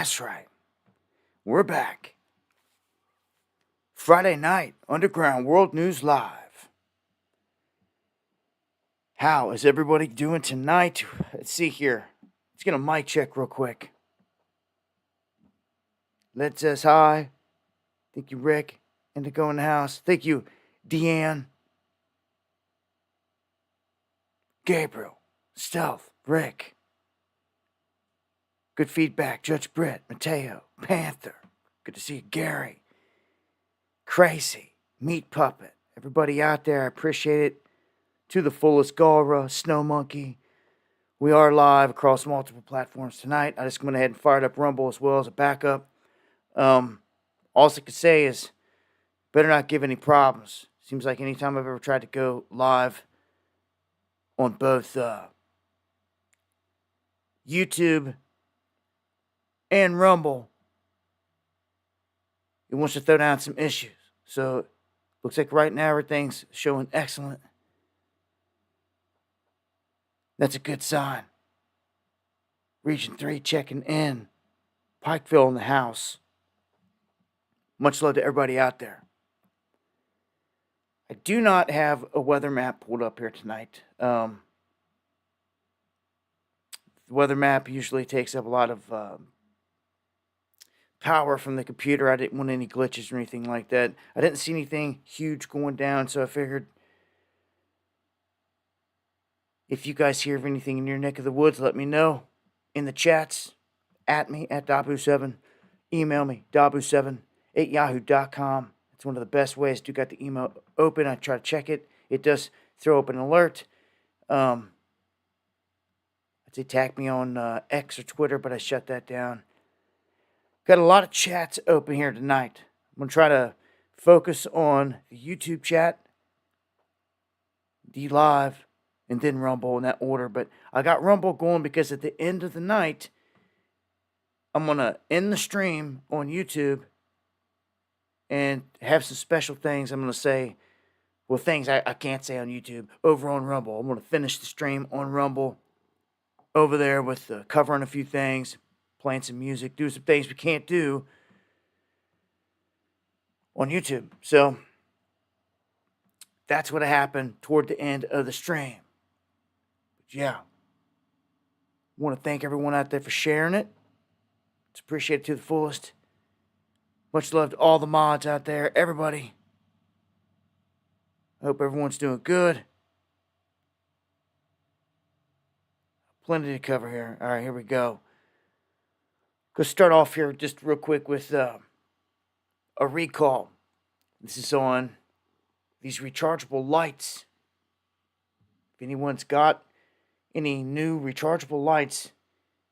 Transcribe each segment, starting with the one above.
That's right. We're back. Friday night, Underground World News Live. How is everybody doing tonight? Let's see here. Let's get a mic check real quick. Let's says hi. Thank you, Rick. And to go in the house. Thank you, Deanne. Gabriel. Stealth. Rick. Good feedback. Judge Britt. Mateo. Panther. Good to see you, Gary. Crazy. Meat Puppet. Everybody out there, I appreciate it. To the fullest, Gara, Snow Monkey. We are live across multiple platforms tonight. I just went ahead and fired up Rumble as well as a backup. All I could say is better not give any problems. Seems like anytime I've ever tried to go live on both YouTube and Rumble, it wants to throw down some issues. So looks like right now everything's showing excellent. That's a good sign. Region 3 checking in. Pikeville in the house. Much love to everybody out there. I do not have a weather map pulled up here tonight. The weather map usually takes up a lot of power from the computer. I didn't want any glitches or anything like that. I didn't see anything huge going down, so I figured if you guys hear of anything in your neck of the woods, let me know in the chats, at me, at Dabu7. Email me, dabu7@yahoo.com. It's one of the best ways. Do got the email open. I try to check it. It does throw up an alert. I'd say tag me on X or Twitter, but I shut that down. Got a lot of chats open here tonight. I'm going to try to focus on the YouTube chat, the live, and then Rumble in that order. But I got Rumble going because at the end of the night, I'm going to end the stream on YouTube and have some special things I'm going to say. Well, things I can't say on YouTube over on Rumble. I'm going to finish the stream on Rumble over there with covering a few things, playing some music, doing some things we can't do on YouTube. So that's what happened toward the end of the stream. But yeah, I want to thank everyone out there for sharing it. It's appreciated to the fullest. Much love to all the mods out there, everybody. I hope everyone's doing good. Plenty to cover here. All right, here we go. Go start off here just real quick with a recall. This is on these rechargeable lights. If anyone's got any new rechargeable lights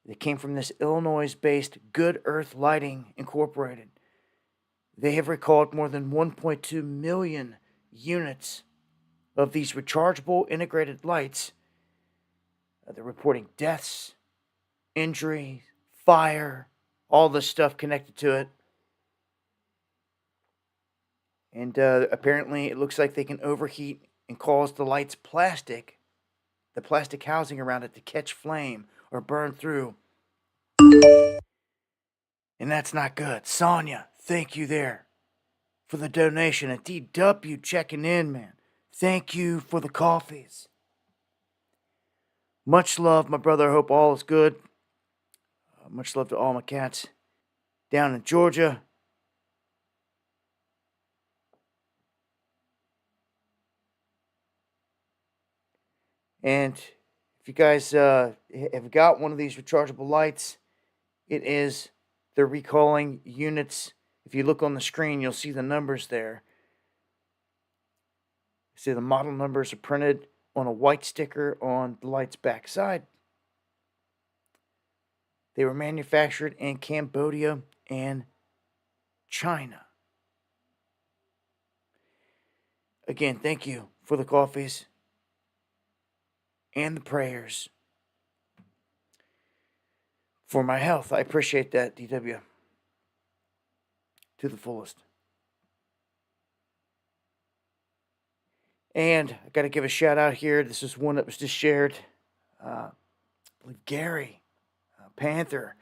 that came from this Illinois-based Good Earth Lighting Incorporated, they have recalled more than 1.2 million units of these rechargeable integrated lights. They're reporting deaths, injuries, fire, all this stuff connected to it. And apparently it looks like they can overheat and cause the light's the plastic housing around it, to catch flame or burn through. And that's not good. Sonia, thank you there for the donation. And DW checking in, man. Thank you for the coffees. Much love, my brother. I hope all is good. Much love to all my cats down in Georgia. And if you guys have got one of these rechargeable lights, they're recalling units. If you look on the screen, you'll see the numbers there. See, the model numbers are printed on a white sticker on the light's backside. They were manufactured in Cambodia and China. Again, thank you for the coffees and the prayers for my health. I appreciate that, DW. To the fullest. And I got to give a shout out here. This is one that was just shared. I believe Gary, Panther.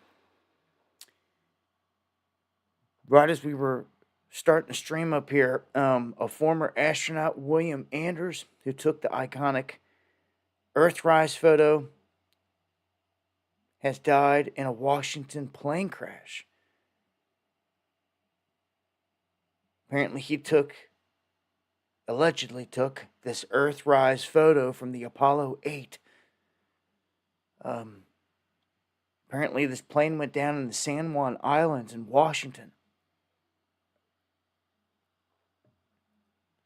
right as we were starting to stream up here, a former astronaut, William Anders, who took the iconic Earthrise photo, has died in a Washington plane crash. Apparently, allegedly took this Earthrise photo from the Apollo 8. Apparently, this plane went down in the San Juan Islands in Washington.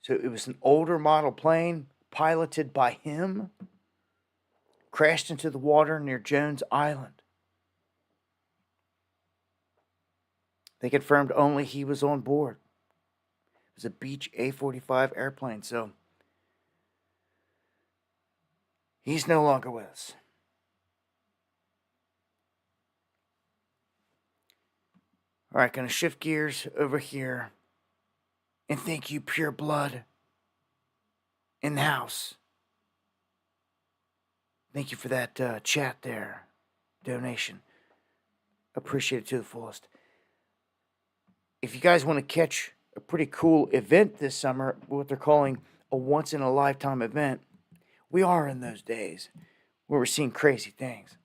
So it was an older model plane piloted by him, crashed into the water near Jones Island. They confirmed only he was on board. It was a Beech A-45 airplane, so he's no longer with us. All right, going to shift gears over here. And thank you, Pure Blood in the house. Thank you for that chat there, donation. Appreciate it to the fullest. If you guys want to catch a pretty cool event this summer, what they're calling a once-in-a-lifetime event, we are in those days where we're seeing crazy things.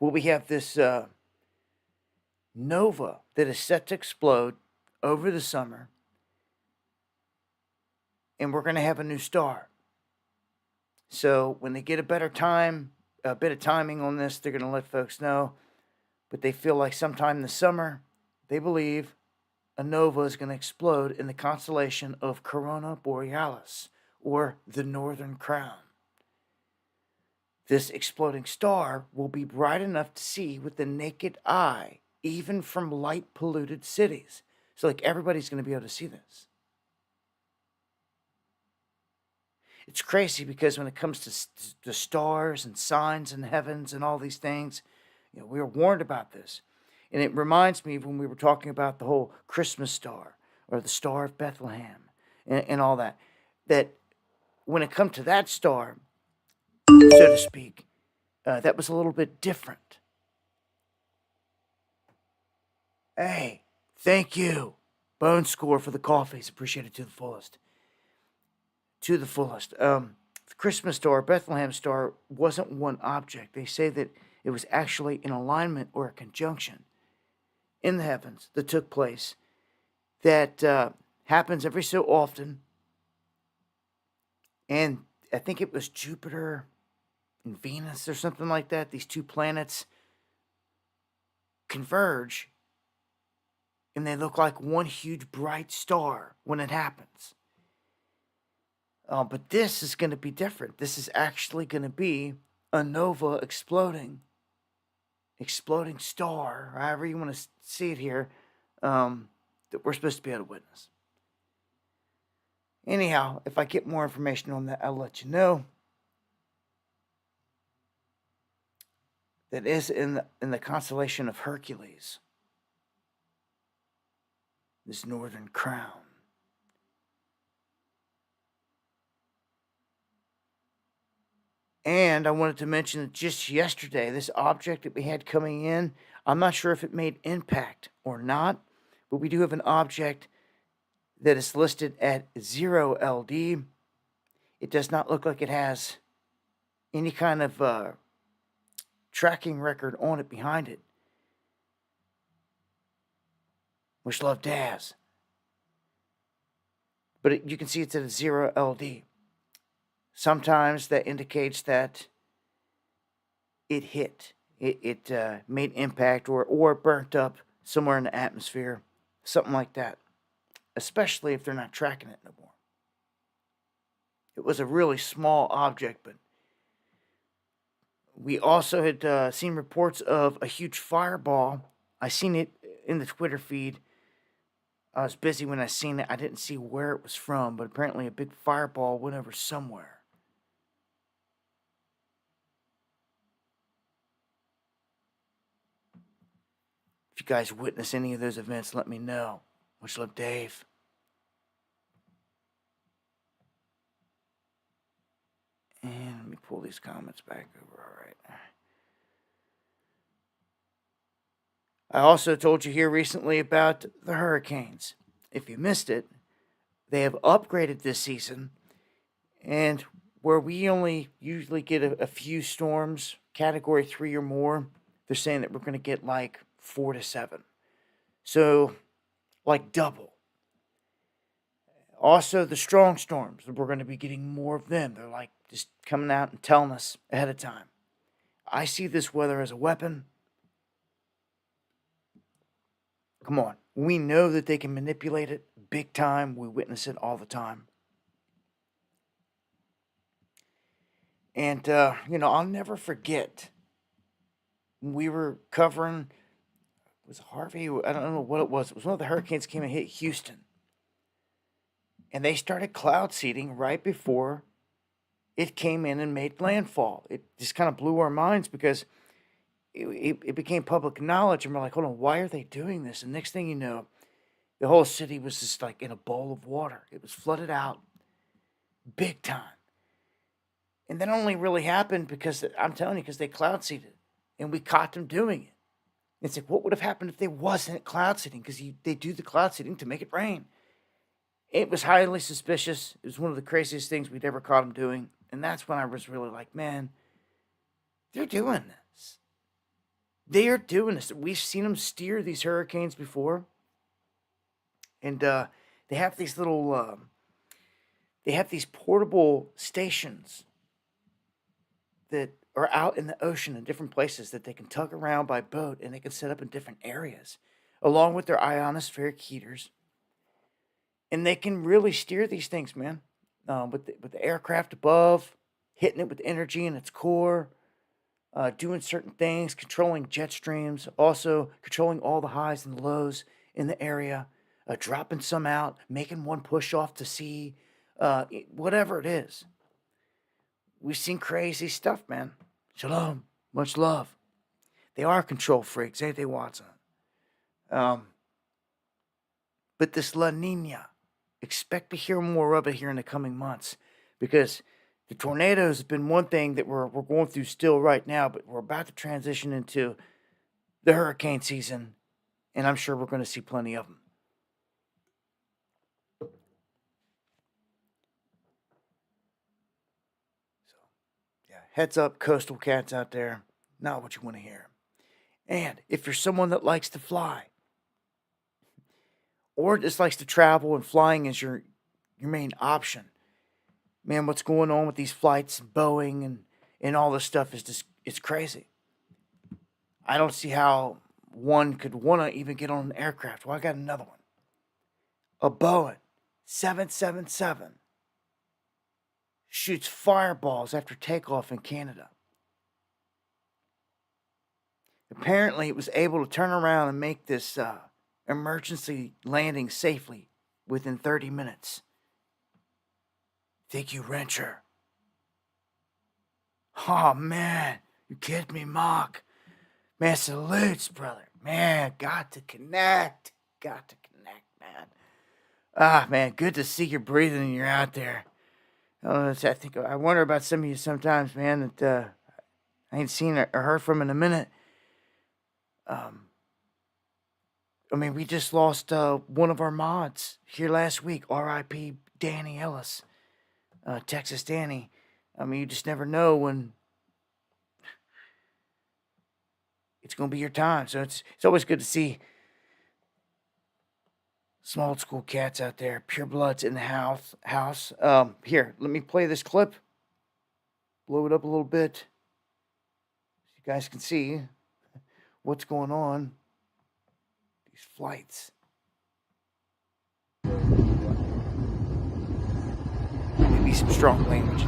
Well, we have this nova that is set to explode over the summer, and we're going to have a new star. So when they get a bit of timing on this, they're going to let folks know. But they feel like sometime this summer, they believe a nova is going to explode in the constellation of Corona Borealis, or the Northern Crown. This exploding star will be bright enough to see with the naked eye, even from light-polluted cities. So, everybody's going to be able to see this. It's crazy because when it comes to the stars and signs in the heavens and all these things, we were warned about this. And it reminds me of when we were talking about the whole Christmas star or the Star of Bethlehem and all that. That when it comes to that star, so to speak, that was a little bit different. Hey, thank you, Bone Score, for the coffees. Appreciate it to the fullest. To the fullest. The Christmas star, Bethlehem star, wasn't one object. They say that it was actually an alignment or a conjunction in the heavens that took place that happens every so often. And I think it was Jupiter and Venus or something like that. These two planets converge and they look like one huge bright star when it happens. But this is going to be different. This is actually going to be a nova exploding star, however you want to see it here, that we're supposed to be able to witness. Anyhow, if I get more information on that, I'll let you know. That is in the constellation of Hercules, this Northern Crown. And I wanted to mention that just yesterday, this object that we had coming in, I'm not sure if it made impact or not, but we do have an object that is listed at 0 LD. It does not look like it has any kind of tracking record on it behind it. Much love, Daz. But you can see it's at a 0 LD. Sometimes that indicates that it hit. It made impact or burnt up somewhere in the atmosphere. Something like that. Especially if they're not tracking it no more. It was a really small object, but we also had seen reports of a huge fireball. I seen it in the Twitter feed. I was busy when I seen it. I didn't see where it was from, but apparently a big fireball went over somewhere. If you guys witness any of those events, let me know. Much love, Dave. And let me pull these comments back over. All right. I also told you here recently about the hurricanes. If you missed it, they have upgraded this season, and where we only usually get a few storms, category 3 or more, they're saying that we're going to get like 4 to 7. So, like double. Also, the strong storms, we're going to be getting more of them. They're like just coming out and telling us ahead of time. I see this weather as a weapon. Come on. We know that they can manipulate it big time. We witness it all the time. And, I'll never forget when we were covering, was it Harvey? I don't know what it was. It was one of the hurricanes came and hit Houston. And they started cloud seeding right before it came in and made landfall. It just kind of blew our minds because it became public knowledge. And we're like, hold on, why are they doing this? And next thing you know, the whole city was just like in a bowl of water. It was flooded out big time. And that only really happened because, I'm telling you, because they cloud seeded. And we caught them doing it. It's like, what would have happened if they wasn't cloud seeding? Because they do the cloud seeding to make it rain. It was highly suspicious. It was one of the craziest things we'd ever caught them doing. And that's when I was really like, man, they're doing this. They are doing this. We've seen them steer these hurricanes before. And they have these little, they have these portable stations that are out in the ocean in different places that they can tug around by boat, and they can set up in different areas, along with their ionospheric heaters. And they can really steer these things, man, with the aircraft above, hitting it with energy in its core, doing certain things, controlling jet streams, also controlling all the highs and lows in the area, dropping some out, making one push off to sea, whatever it is. We've seen crazy stuff, man. Shalom, much love. They are control freaks, ain't they, Watson? But this La Nina, expect to hear more of it here in the coming months, because the tornadoes have been one thing that we're going through still right now, but we're about to transition into the hurricane season, and I'm sure we're going to see plenty of them. So, yeah, heads up, coastal cats out there, not what you want to hear. And if you're someone that likes to fly, or just likes to travel and flying is your main option, man, what's going on with these flights, Boeing and all this stuff is just, it's crazy. I don't see how one could want to even get on an aircraft. Well, I got another one. A Boeing 777 shoots fireballs after takeoff in Canada. Apparently, it was able to turn around and make this emergency landing safely within 30 minutes. Thank you, Wrencher. Oh, man. You kidding me, Mark? Man, salutes, brother. Man, got to connect. Got to connect, man. Ah, man, good to see you breathing and you're out there. I wonder about some of you sometimes, man, that I ain't seen or heard from in a minute. We just lost one of our mods here last week. R.I.P. Danny Ellis, Texas Danny. You just never know when it's going to be your time. So it's always good to see some old school cats out there, pure bloods in the house. Here, let me play this clip. Blow it up a little bit so you guys can see what's going on. These flights. Maybe some strong language.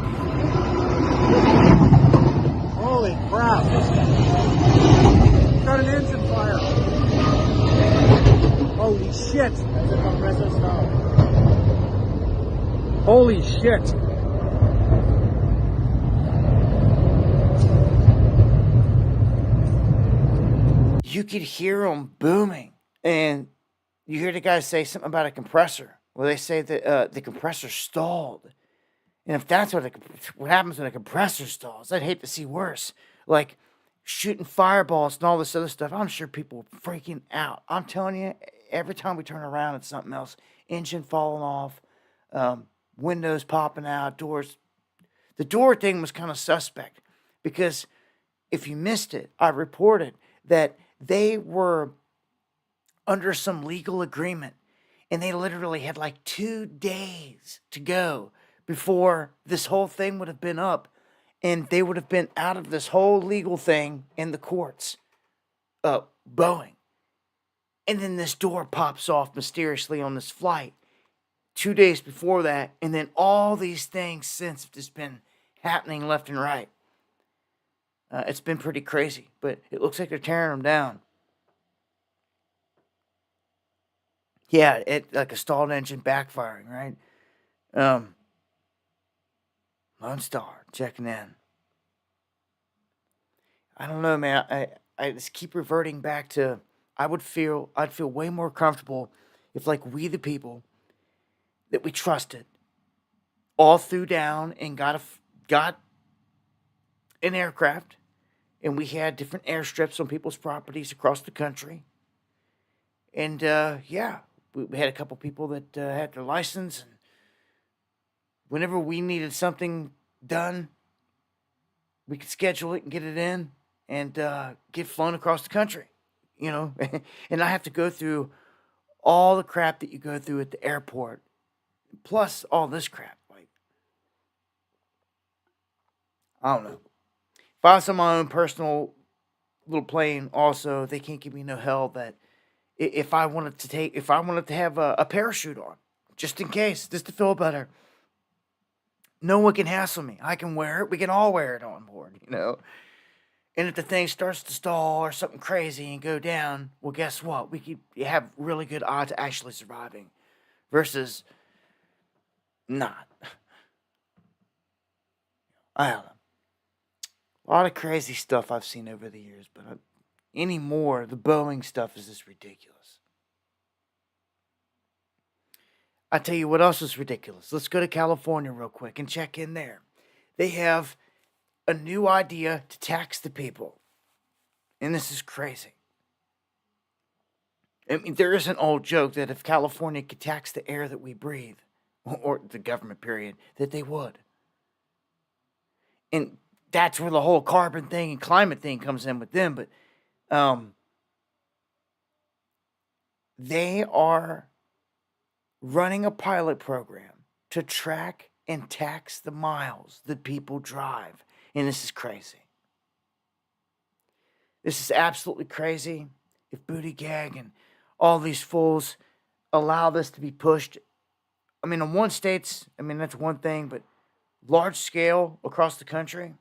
Holy crap! Got an engine fire. Holy shit! That's a compressor stop. Holy shit! You could hear them booming. And you hear the guy say something about a compressor. Well, they say that the compressor stalled. And if that's what happens when a compressor stalls, I'd hate to see worse. Like, shooting fireballs and all this other stuff. I'm sure people were freaking out. I'm telling you, every time we turn around, it's something else. Engine falling off, windows popping out, doors. The door thing was kind of suspect because if you missed it, I reported that they were under some legal agreement and they literally had like 2 days to go before this whole thing would have been up and they would have been out of this whole legal thing in the courts. Boeing. And then this door pops off mysteriously on this flight 2 days before that. And then all these things since have just been happening left and right. It's been pretty crazy, but it looks like they're tearing them down. Yeah, it like a stalled engine backfiring, right? Lone Star checking in. I don't know, man. I just keep reverting back to I'd feel way more comfortable if like we the people that we trusted all flew down and got an aircraft and we had different airstrips on people's properties across the country. And yeah, we had a couple people that had their license and whenever we needed something done, we could schedule it and get it in and get flown across the country, you know. And I have to go through all the crap that you go through at the airport, plus all this crap. Like, I don't know. If I was on my own personal little plane, also, they can't give me no hell that if I wanted to have a parachute on, just in case, just to feel better. No one can hassle me. I can wear it. We can all wear it on board, you know. And if the thing starts to stall or something crazy and go down, well, guess what? We could have really good odds of actually surviving versus not. I don't know. A lot of crazy stuff I've seen over the years, but anymore, the Boeing stuff is just ridiculous. I tell you what else is ridiculous. Let's go to California real quick and check in there. They have a new idea to tax the people. And this is crazy. I mean, there is an old joke that if California could tax the air that we breathe, or the government period, that they would. And that's where the whole carbon thing and climate thing comes in with them. But they are running a pilot program to track and tax the miles that people drive. And this is crazy. This is absolutely crazy. If Buttigieg and all these fools allow this to be pushed, I mean, in one states, I mean, that's one thing, but large scale across the country,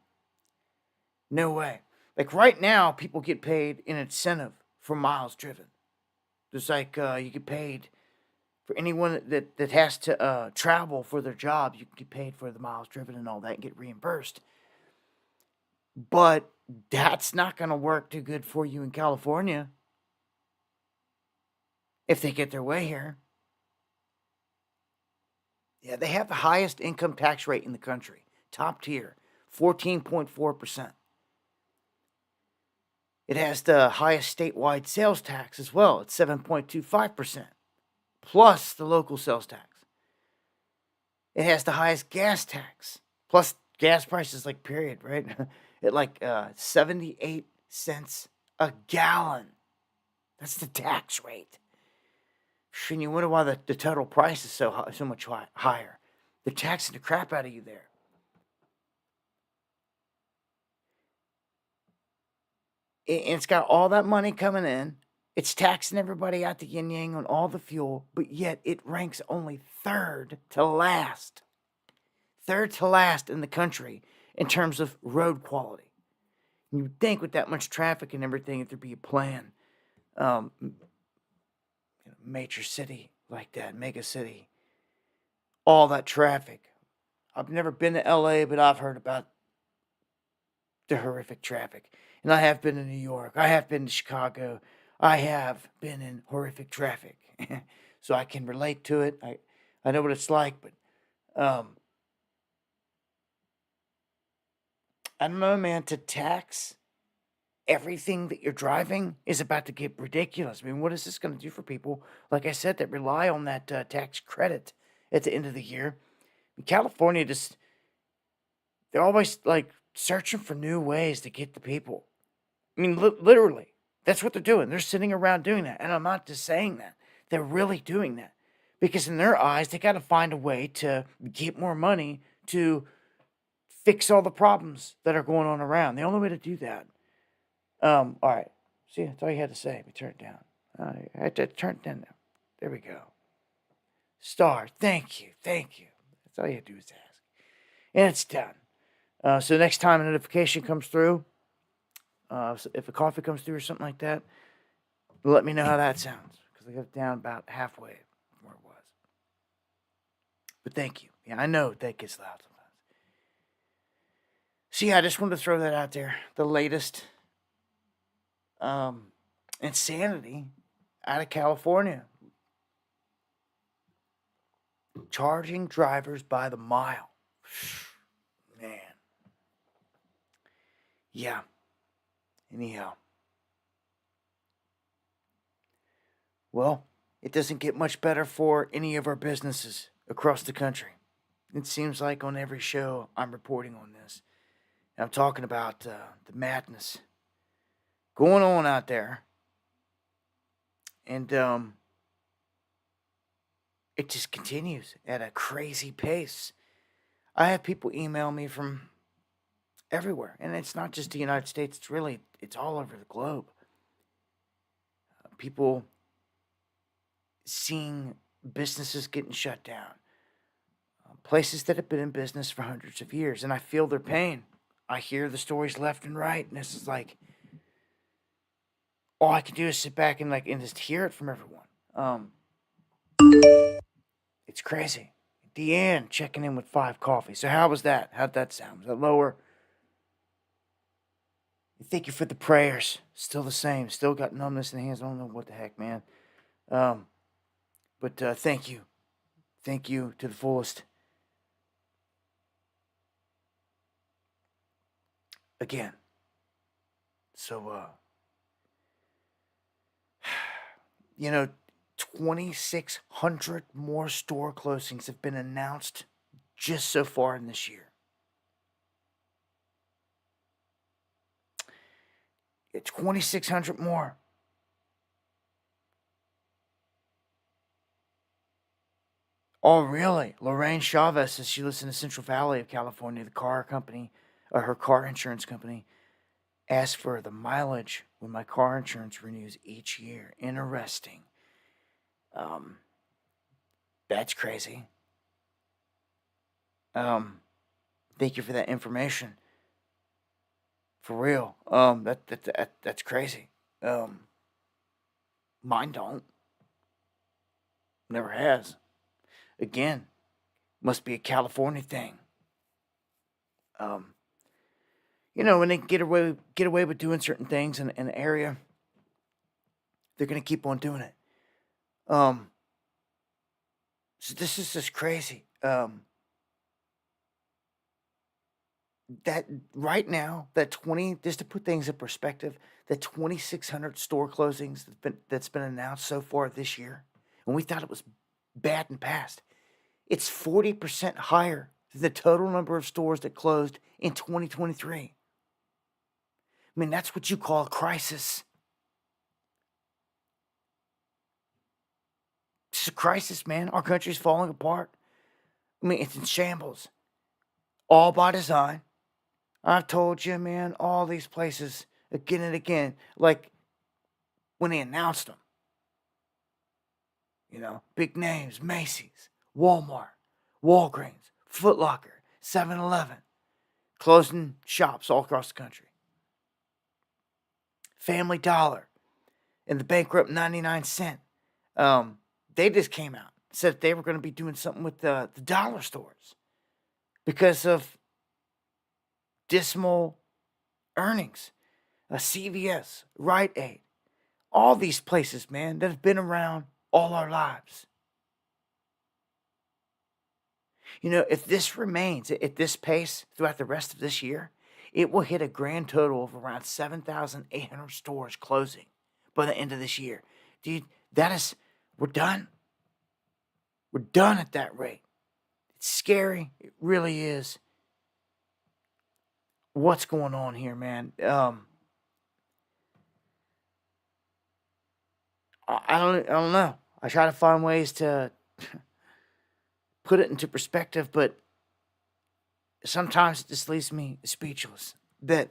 no way. Like right now, people get paid an incentive for miles driven. Just like you get paid for anyone that has to travel for their job, you can get paid for the miles driven and all that and get reimbursed. But that's not going to work too good for you in California if they get their way here. Yeah, they have the highest income tax rate in the country, top tier, 14.4%. It has the highest statewide sales tax as well, it's 7.25%, plus the local sales tax. It has the highest gas tax, plus gas prices, like, period, right? At like 78 cents a gallon. That's the tax rate. And you wonder why the total price is so much higher. They're taxing the crap out of you there. And it's got all that money coming in. It's taxing everybody out the yin yang on all the fuel, but yet it ranks only third to last. Third to last in the country in terms of road quality. You'd think with that much traffic and everything, if there'd be a plan. Major city like that, mega city, all that traffic. I've never been to LA, but I've heard about the horrific traffic. And I have been to New York. I have been to Chicago. I have been in horrific traffic. So I can relate to it. I know what it's like, but I don't know, man, to tax everything that you're driving is about to get ridiculous. I mean, what is this going to do for people, like I said, that rely on that tax credit at the end of the year? California just, they're always like searching for new ways to get the people. I mean, literally, that's what they're doing. They're sitting around doing that. And I'm not just saying that. They're really doing that. Because in their eyes, they got to find a way to get more money to fix all the problems that are going on around. The only way to do that. All right. See, that's all you had to say. We turn it down. I had to turn it down now. There we go. Star, thank you. Thank you. That's all you had to do is ask. And it's done. So next time a notification comes through, if a coffee comes through or something like that, let me know how that sounds. Because I got it down about halfway from where it was. But thank you. Yeah, I know that gets loud sometimes. So yeah, I just wanted to throw that out there. The latest insanity out of California. Charging drivers by the mile. Man. Yeah. Anyhow. Well, it doesn't get much better for any of our businesses across the country. It seems like on every show I'm reporting on this. And I'm talking about the madness going on out there. And it just continues at a crazy pace. I have people email me from everywhere. And it's not just the United States. It's all over the globe. People seeing businesses getting shut down. Places that have been in business for hundreds of years. And I feel their pain. I hear the stories left and right. And this is like, all I can do is sit back and just hear it from everyone. It's crazy. Deanne checking in with 5 coffee. So how was that? How'd that sound? Was that lower? Thank you for the prayers. Still the same. Still got numbness in the hands. I don't know what the heck, man. But thank you. Thank you to the fullest. Again. So, 2,600 more store closings have been announced just so far in this year. It's 2,600 more. Oh, really? Lorraine Chavez says she lives in the Central Valley of California. The car company, her car insurance company, asked for the mileage when my car insurance renews each year. Interesting. That's crazy. Thank you for that information. For real. That's crazy. Mine don't. Never has. Again, must be a California thing. When they get away with doing certain things in an area, they're gonna keep on doing it. So this is just crazy. That right now, just to put things in perspective, the 2,600 store closings that's been announced so far this year, and we thought it was bad in the past. It's 40% higher than the total number of stores that closed in 2023. I mean, that's what you call a crisis. It's a crisis, man. Our country's falling apart. I mean, it's in shambles. All by design. I've told you, man, all these places again and again, like when they announced them. Big names, Macy's, Walmart, Walgreens, Foot Locker, 7-Eleven, closing shops all across the country. Family Dollar and the bankrupt 99-cent. They just came out and said they were going to be doing something with the dollar stores because of dismal earnings. CVS, Rite Aid, all these places, man, that have been around all our lives. If this remains at this pace throughout the rest of this year, it will hit a grand total of around 7,800 stores closing by the end of this year. Dude, we're done. We're done at that rate. It's scary. It really is. What's going on here, man? I don't know. I try to find ways to put it into perspective, but sometimes it just leaves me speechless that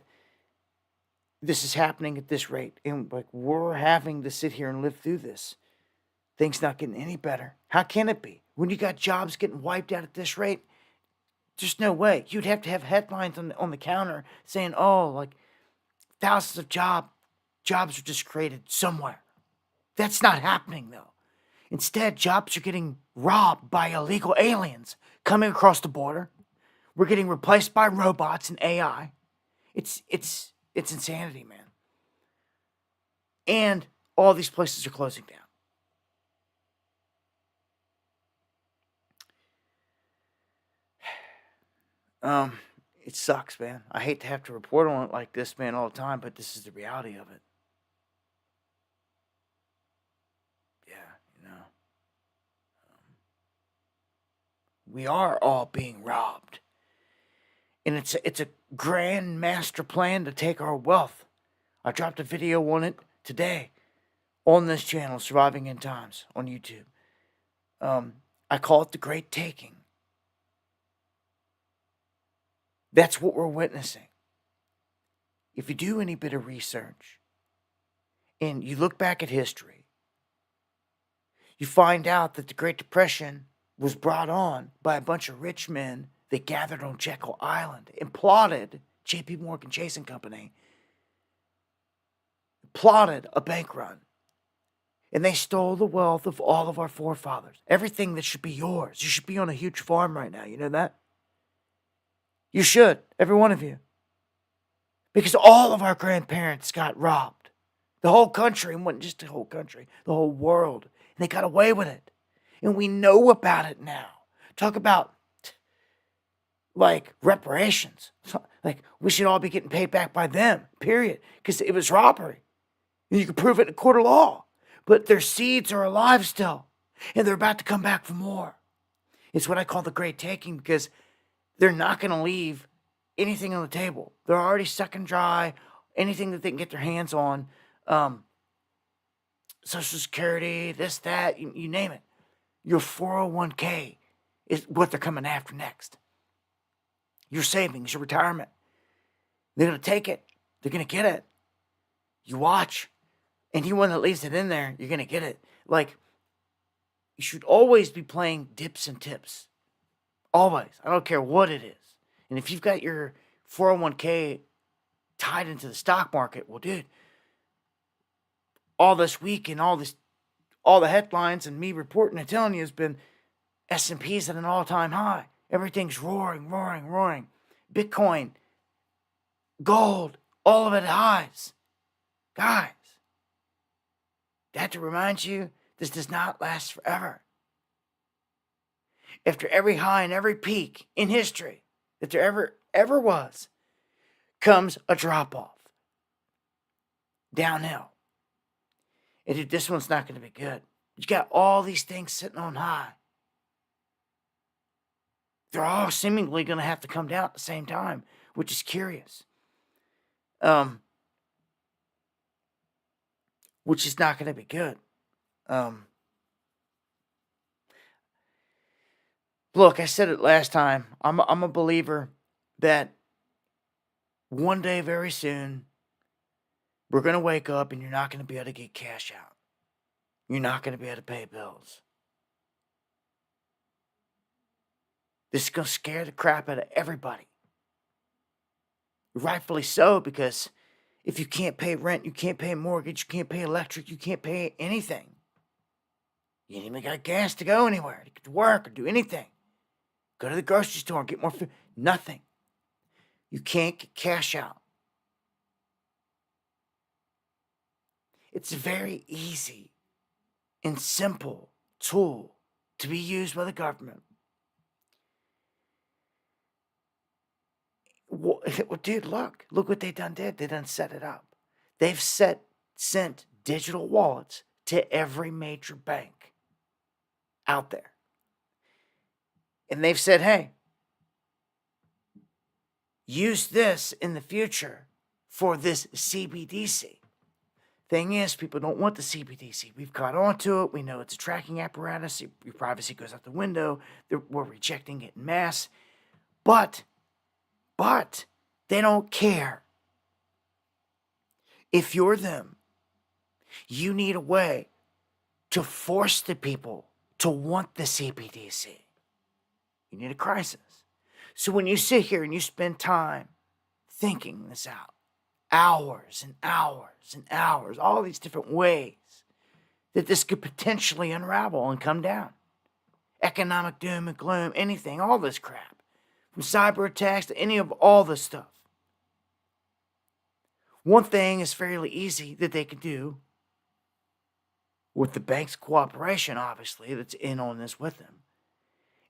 this is happening at this rate, and like we're having to sit here and live through this. Things not getting any better. How can it be when you got jobs getting wiped out at this rate? There's no way. You'd have to have headlines on the counter saying, "Oh, like thousands of jobs are just created somewhere." That's not happening though. Instead, jobs are getting robbed by illegal aliens coming across the border. We're getting replaced by robots and AI. It's insanity, man. And all these places are closing down. It sucks, man. I hate to have to report on it like this, man, all the time, but this is the reality of it. Yeah, we are all being robbed. And it's a grand master plan to take our wealth. I dropped a video on it today on this channel, Surviving in Times, on YouTube. I call it the Great Taking. That's what we're witnessing. If you do any bit of research and you look back at history, you find out that the Great Depression was brought on by a bunch of rich men that gathered on Jekyll Island and plotted, J.P. Morgan Chase and Company, plotted a bank run. And they stole the wealth of all of our forefathers. Everything that should be yours. You should be on a huge farm right now. You know that? You should, every one of you. Because all of our grandparents got robbed. The whole country, and wasn't just the whole country, the whole world. And they got away with it. And we know about it now. Talk about, like, reparations. Like, we should all be getting paid back by them, period. Because it was robbery. And you can prove it in a court of law. But their seeds are alive still. And they're about to come back for more. It's what I call the Great Taking, because they're not going to leave anything on the table. They're already sucking dry anything that they can get their hands on. Social Security, this, that, you name it. Your 401k is what they're coming after next. Your savings, your retirement. They're going to take it. They're going to get it. You watch. Anyone that leaves it in there, you're going to get it. Like, you should always be playing dips and tips. Always. I don't care what it is. And if you've got your 401k tied into the stock market, well, dude, all this week and all the headlines and me reporting and telling you has been S&P's at an all-time high. Everything's roaring, roaring, roaring. Bitcoin, gold, all of it highs. Guys, I have to remind you, this does not last forever. After every high and every peak in history that there ever was, comes a drop-off. Downhill. And dude, this one's not going to be good. You got all these things sitting on high. They're all seemingly going to have to come down at the same time, which is curious. Which is not going to be good. Look, I said it last time. I'm a believer that one day very soon, we're going to wake up and you're not going to be able to get cash out. You're not going to be able to pay bills. This is going to scare the crap out of everybody. Rightfully so, because if you can't pay rent, you can't pay mortgage, you can't pay electric, you can't pay anything. You ain't even got gas to go anywhere, to get to work or do anything. Go to the grocery store and get more food. Nothing. You can't get cash out. It's a very easy and simple tool to be used by the government. Well, dude, look what they done did. They done set it up. They've sent digital wallets to every major bank out there. And they've said, hey, use this in the future for this CBDC. Thing is, people don't want the CBDC. We've caught on to it. We know it's a tracking apparatus. Your privacy goes out the window. We're rejecting it en masse. But they don't care. If you're them, you need a way to force the people to want the CBDC. You need a crisis. So when you sit here and you spend time thinking this out, hours and hours and hours, all these different ways that this could potentially unravel and come down. Economic doom and gloom, anything, all this crap. From cyber attacks to any of all this stuff. One thing is fairly easy that they can do, with the bank's cooperation, obviously, that's in on this with them,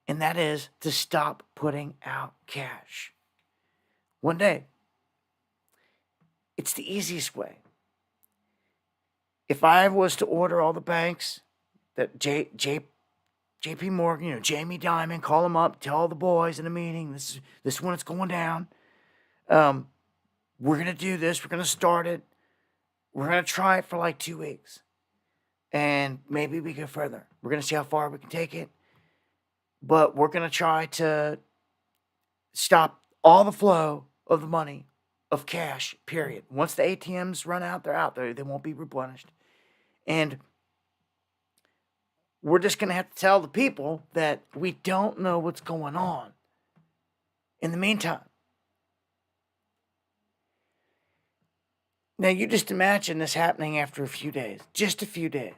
and that is to stop putting out cash. One day, it's the easiest way. If I was to order all the banks that JP Morgan, Jamie Dimon, call them up, tell all the boys in a meeting, this is when it's going down. We're going to do this. We're going to start it. We're going to try it for like 2 weeks. And maybe we go further. We're going to see how far we can take it. But we're going to try to stop all the flow of the money, of cash, period. Once the ATMs run out, they're out there. They won't be replenished. And we're just going to have to tell the people that we don't know what's going on in the meantime. Now, you just imagine this happening after a few days. Just a few days.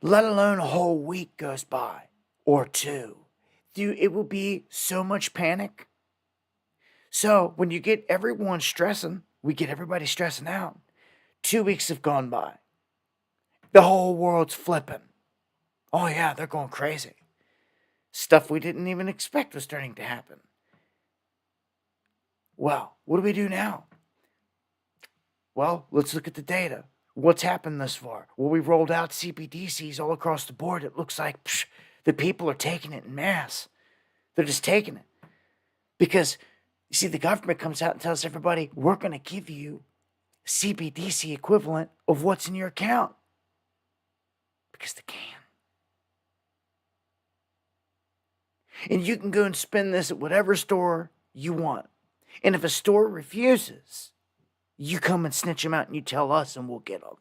Let alone a whole week goes by. Or 2. Dude, it will be so much panic. So, when you get everyone stressing, we get everybody stressing out. 2 weeks have gone by. The whole world's flipping. Oh yeah, they're going crazy. Stuff we didn't even expect was starting to happen. Well, what do we do now? Well, let's look at the data. What's happened thus far? Well, we rolled out CBDCs all across the board. It looks like the people are taking it en masse. They're just taking it. Because, you see, the government comes out and tells everybody, we're going to give you CBDC equivalent of what's in your account. Because they can. And you can go and spend this at whatever store you want. And if a store refuses, you come and snitch them out and you tell us and we'll get them.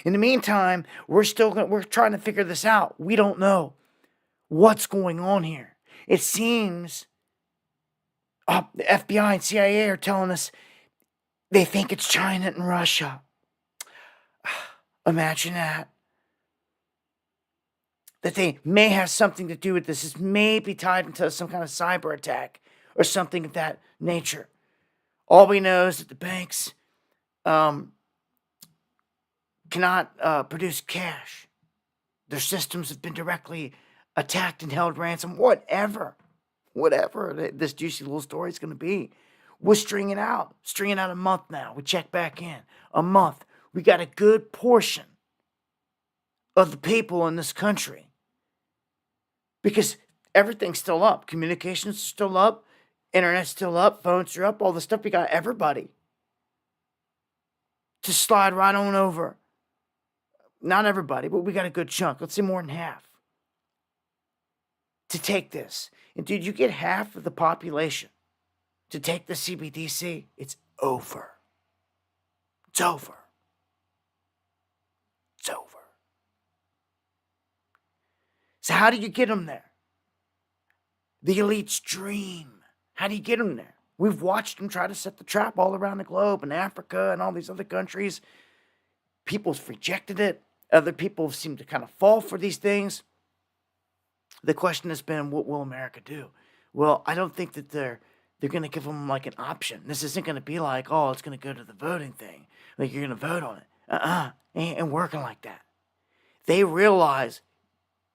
In the meantime, we're trying to figure this out. We don't know what's going on here. It seems the FBI and CIA are telling us they think it's China and Russia. Imagine that. That they may have something to do with this. This may be tied into some kind of cyber attack or something of that nature. All we know is that the banks cannot produce cash. Their systems have been directly attacked and held ransom. Whatever this juicy little story is going to be. We're stringing out a month now. We check back in. A month. We got a good portion of the people in this country. Because everything's still up. Communications are still up. Internet's still up. Phones are up. All the stuff. We got everybody to slide right on over. Not everybody, but we got a good chunk. Let's say more than half. To take this. And dude, you get half of the population to take the CBDC, it's over. It's over. It's over. So how do you get them there? The elites dream. How do you get them there? We've watched them try to set the trap all around the globe, in Africa and all these other countries. People's rejected it. Other people seem to kind of fall for these things. The question has been, what will America do? Well, I don't think that they're going to give them like an option. This isn't going to be like, oh, it's going to go to the voting thing. Like you're going to vote on it. Ain't working like that. They realize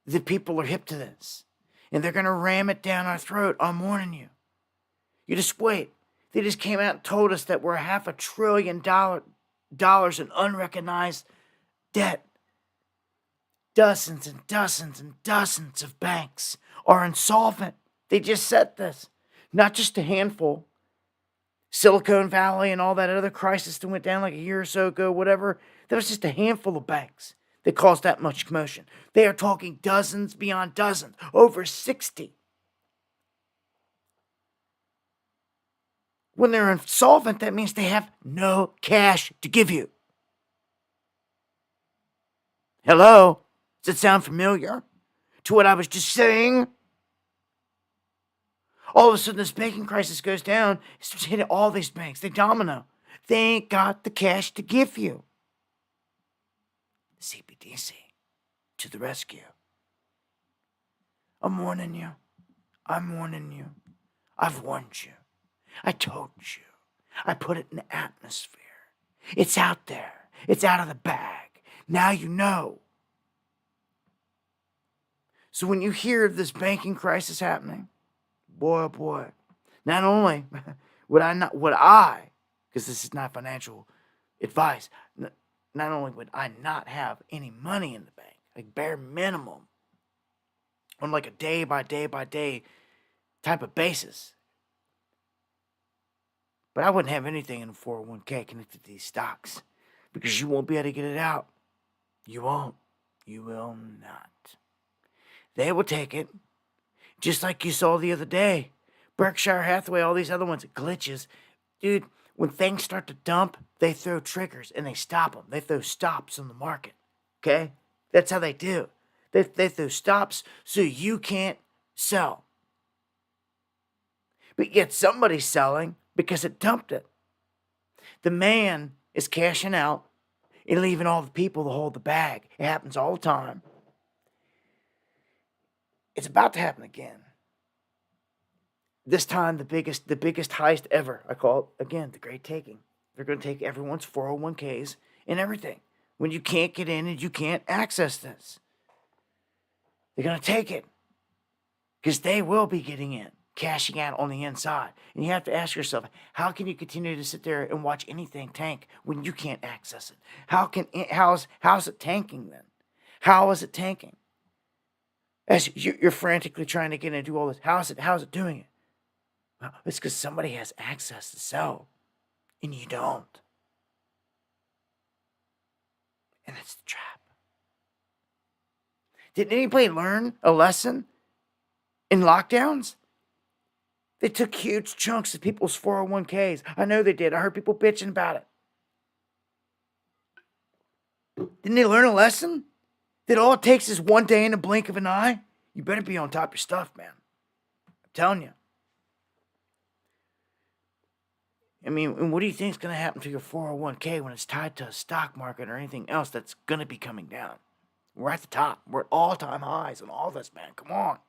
that people are hip to this. And they're going to ram it down our throat. I'm warning you. You just wait. They just came out and told us that we're $500 billion in unrecognized debt. Dozens and dozens and dozens of banks are insolvent. They just said this. Not just a handful. Silicon Valley and all that other crisis that went down like a year or so ago, whatever. That was just a handful of banks that caused that much commotion. They are talking dozens beyond dozens. Over 60. When they're insolvent, that means they have no cash to give you. Hello? Does it sound familiar to what I was just saying? All of a sudden, this banking crisis goes down. It starts hitting all these banks. They domino. They ain't got the cash to give you. CBDC to the rescue. I'm warning you. I'm warning you. I've warned you. I told you. I put it in the atmosphere. It's out there. It's out of the bag. Now you know. So when you hear of this banking crisis happening, boy, oh boy, not only because this is not financial advice, not only would I not have any money in the bank, like bare minimum, on like a day by day type of basis, but I wouldn't have anything in a 401k connected to these stocks because you won't be able to get it out. You won't. You will not. They will take it, just like you saw the other day. Berkshire Hathaway, all these other ones, glitches. Dude, when things start to dump, they throw triggers and they stop them. They throw stops on the market. Okay? That's how they do. They throw stops so you can't sell. But yet somebody's selling because it dumped it. The man is cashing out and leaving all the people to hold the bag. It happens all the time. It's about to happen again. This time, the biggest heist ever. I call it, again, the Great Taking. They're going to take everyone's 401ks and everything. When you can't get in and you can't access this. They're going to take it. Because they will be getting in, cashing out on the inside. And you have to ask yourself, how can you continue to sit there and watch anything tank when you can't access it? How's it tanking then? How is it tanking? As you're frantically trying to get in and do all this, how's it doing it? Well, it's because somebody has access to sell, and you don't. And that's the trap. Did anybody learn a lesson in lockdowns? They took huge chunks of people's 401ks. I know they did. I heard people bitching about it. Didn't they learn a lesson? That all it takes is one day in the blink of an eye? You better be on top of your stuff, man. I'm telling you. I mean, and what do you think is going to happen to your 401k when it's tied to a stock market or anything else that's going to be coming down? We're at the top. We're at all-time highs on all this, man. Come on.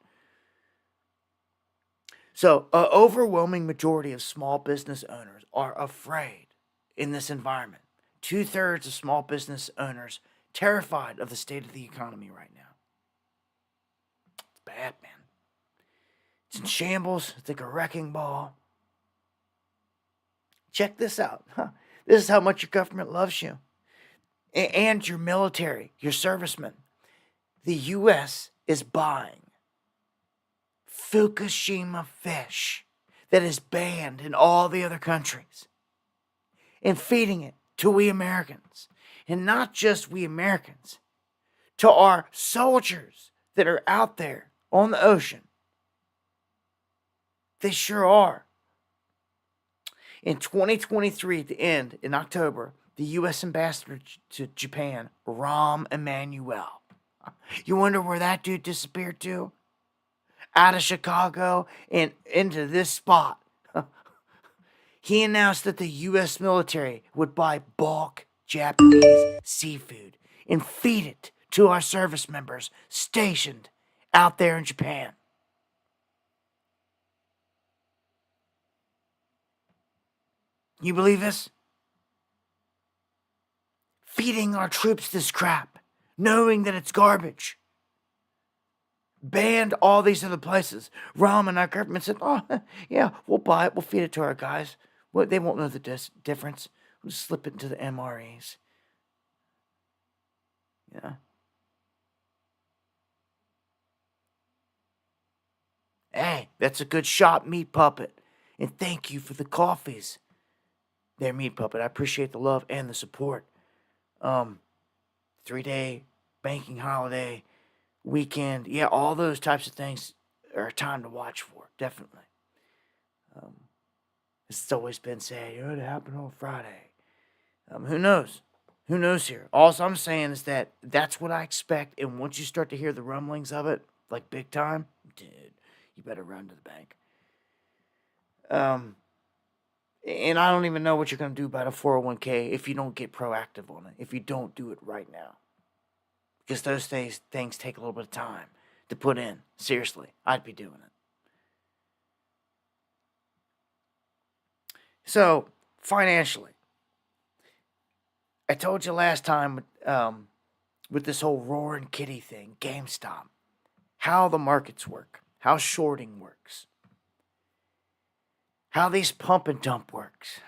So, an overwhelming majority of small business owners are afraid in this environment. 2/3 of small business owners terrified of the state of the economy right now. It's bad, man. It's in shambles. It's like a wrecking ball. Check this out. This is how much your government loves you. And your military, your servicemen. The U.S. is buying Fukushima fish that is banned in all the other countries and feeding it to we Americans. And not just we Americans, to our soldiers that are out there on the ocean. They sure are. In 2023, at the end, in October, the U.S. ambassador to Japan, Rahm Emanuel. You wonder where that dude disappeared to? Out of Chicago and into this spot. He announced that the U.S. military would buy bulk Japanese seafood and feed it to our service members stationed out there in Japan. You believe this? Feeding our troops this crap. knowing that it's garbage. Banned all these other places. Realm and our government said, oh, yeah, we'll buy it. We'll feed it to our guys. Well, they won't know the difference. We'll just slip it into the MREs. Yeah. Hey, that's a good shot, Meat Puppet. And thank you for the coffees. There, Meat Puppet. I appreciate the love and the support. 3-day banking holiday, weekend. Yeah, all those types of things are a time to watch for. Definitely. It's always been said, it happened on Friday. Who knows? Who knows here? All I'm saying is that that's what I expect. And once you start to hear the rumblings of it, like big time, dude, you better run to the bank. And I don't even know what you're going to do about a 401k if you don't get proactive on it, if you don't do it right now. Because those things take a little bit of time to put in. Seriously, I'd be doing it. So, financially, I told you last time with this whole roaring kitty thing, GameStop, how the markets work, how shorting works, how these pump and dump works,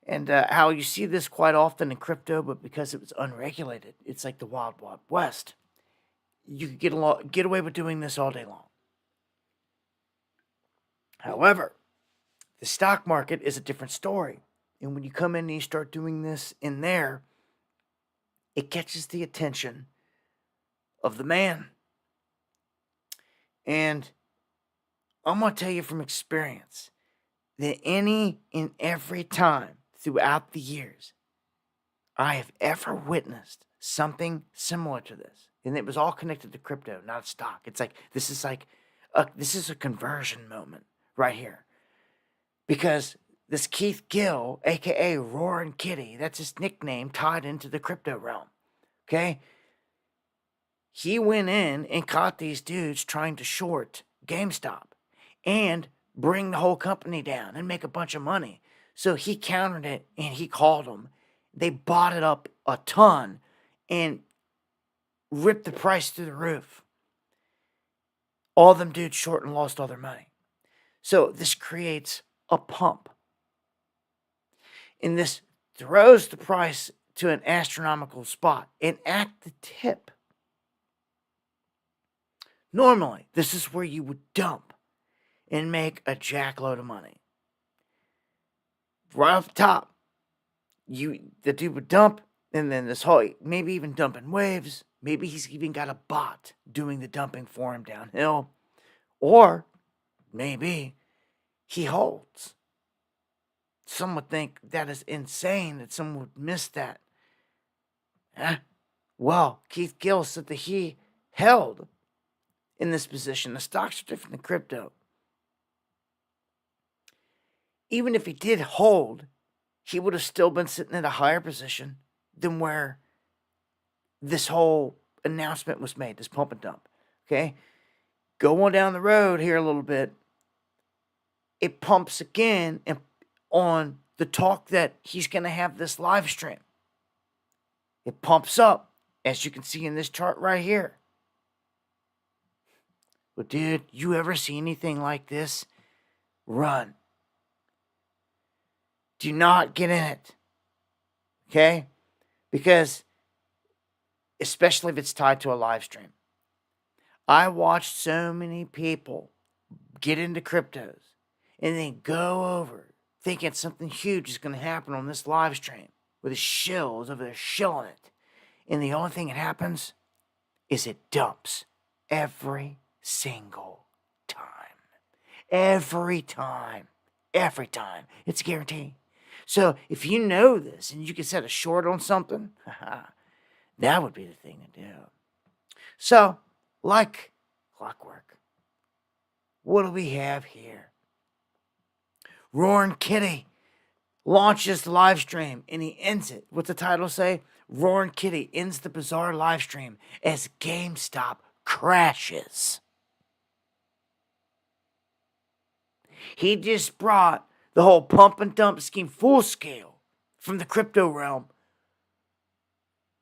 and how you see this quite often in crypto, but because it was unregulated, it's like the wild, wild west. You could get away with doing this all day long. However, the stock market is a different story. And when you come in and you start doing this in there, it catches the attention of the man. And I'm going to tell you from experience that any and every time throughout the years I have ever witnessed something similar to this, and it was all connected to crypto, not stock. It's like this is a conversion moment right here. Because this Keith Gill, a.k.a. Roaring Kitty, that's his nickname tied into the crypto realm, okay? He went in and caught these dudes trying to short GameStop and bring the whole company down and make a bunch of money. So he countered it and he called them. They bought it up a ton and ripped the price through the roof. All them dudes short and lost all their money. So this creates a pump. And this throws the price to an astronomical spot. And at the tip, normally, this is where you would dump and make a jackload of money. Right off the top, the dude would dump, and then this whole, maybe even dumping waves. Maybe he's even got a bot doing the dumping for him downhill. Or maybe he holds. Some would think that is insane that someone would miss that. Well, Keith Gill said that he held in this position. The stocks are different than crypto. Even if he did hold, he would have still been sitting at a higher position than where this whole announcement was made, this pump and dump. Okay? Go on down the road here a little bit. It pumps again and on the talk that he's going to have this live stream. It pumps up, as you can see in this chart right here. But dude, you ever see anything like this? Run. Do not get in it. Okay? Because, especially if it's tied to a live stream. I watched so many people get into cryptos and then go over thinking something huge is going to happen on this live stream with the shills over there shilling it. And the only thing that happens is it dumps every single time. Every time. Every time. It's a guarantee. So if you know this and you can set a short on something, that would be the thing to do. So, like clockwork, what do we have here? Roaring Kitty launches the live stream and he ends it. What's the title say? Roaring Kitty ends the bizarre live stream as GameStop crashes. He just brought the whole pump and dump scheme full scale from the crypto realm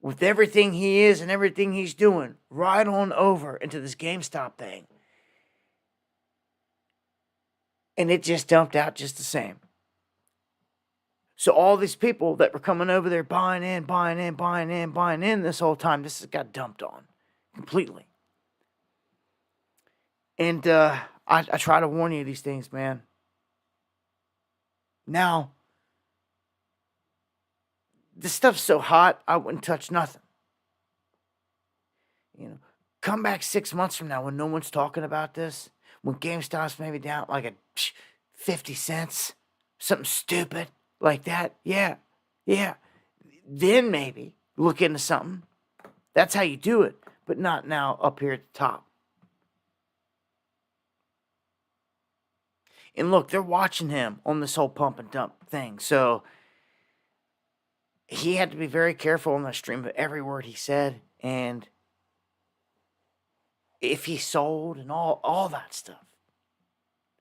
with everything he is and everything he's doing, right on over into this GameStop thing. And it just dumped out just the same. So all these people that were coming over there buying in this whole time, this has got dumped on completely. And I try to warn you of these things, man. Now, this stuff's so hot, I wouldn't touch nothing. You know, come back 6 months from now when no one's talking about this, when GameStop's maybe down like a 50 cents, something stupid like that. Yeah. Then maybe look into something. That's how you do it, but not now up here at the top. And look, they're watching him on this whole pump and dump thing. So he had to be very careful on the stream of every word he said. And if he sold and all that stuff.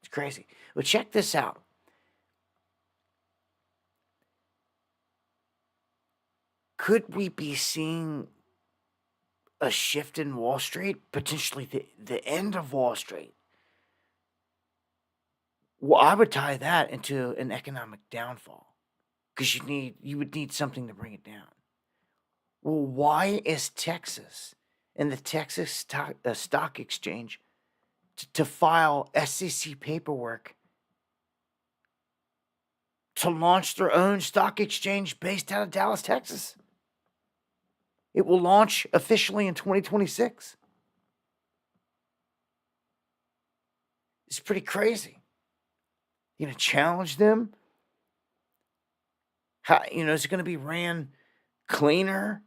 It's crazy. But check this out. Could we be seeing a shift in Wall Street? Potentially the end of Wall Street? Well, I would tie that into an economic downfall. Because you would need something to bring it down. Well, why is Texas and the Texas Stock Exchange to file SEC paperwork to launch their own stock exchange based out of Dallas, Texas? It will launch officially in 2026. It's pretty crazy. You're going to challenge them? How, is it going to be ran cleaner?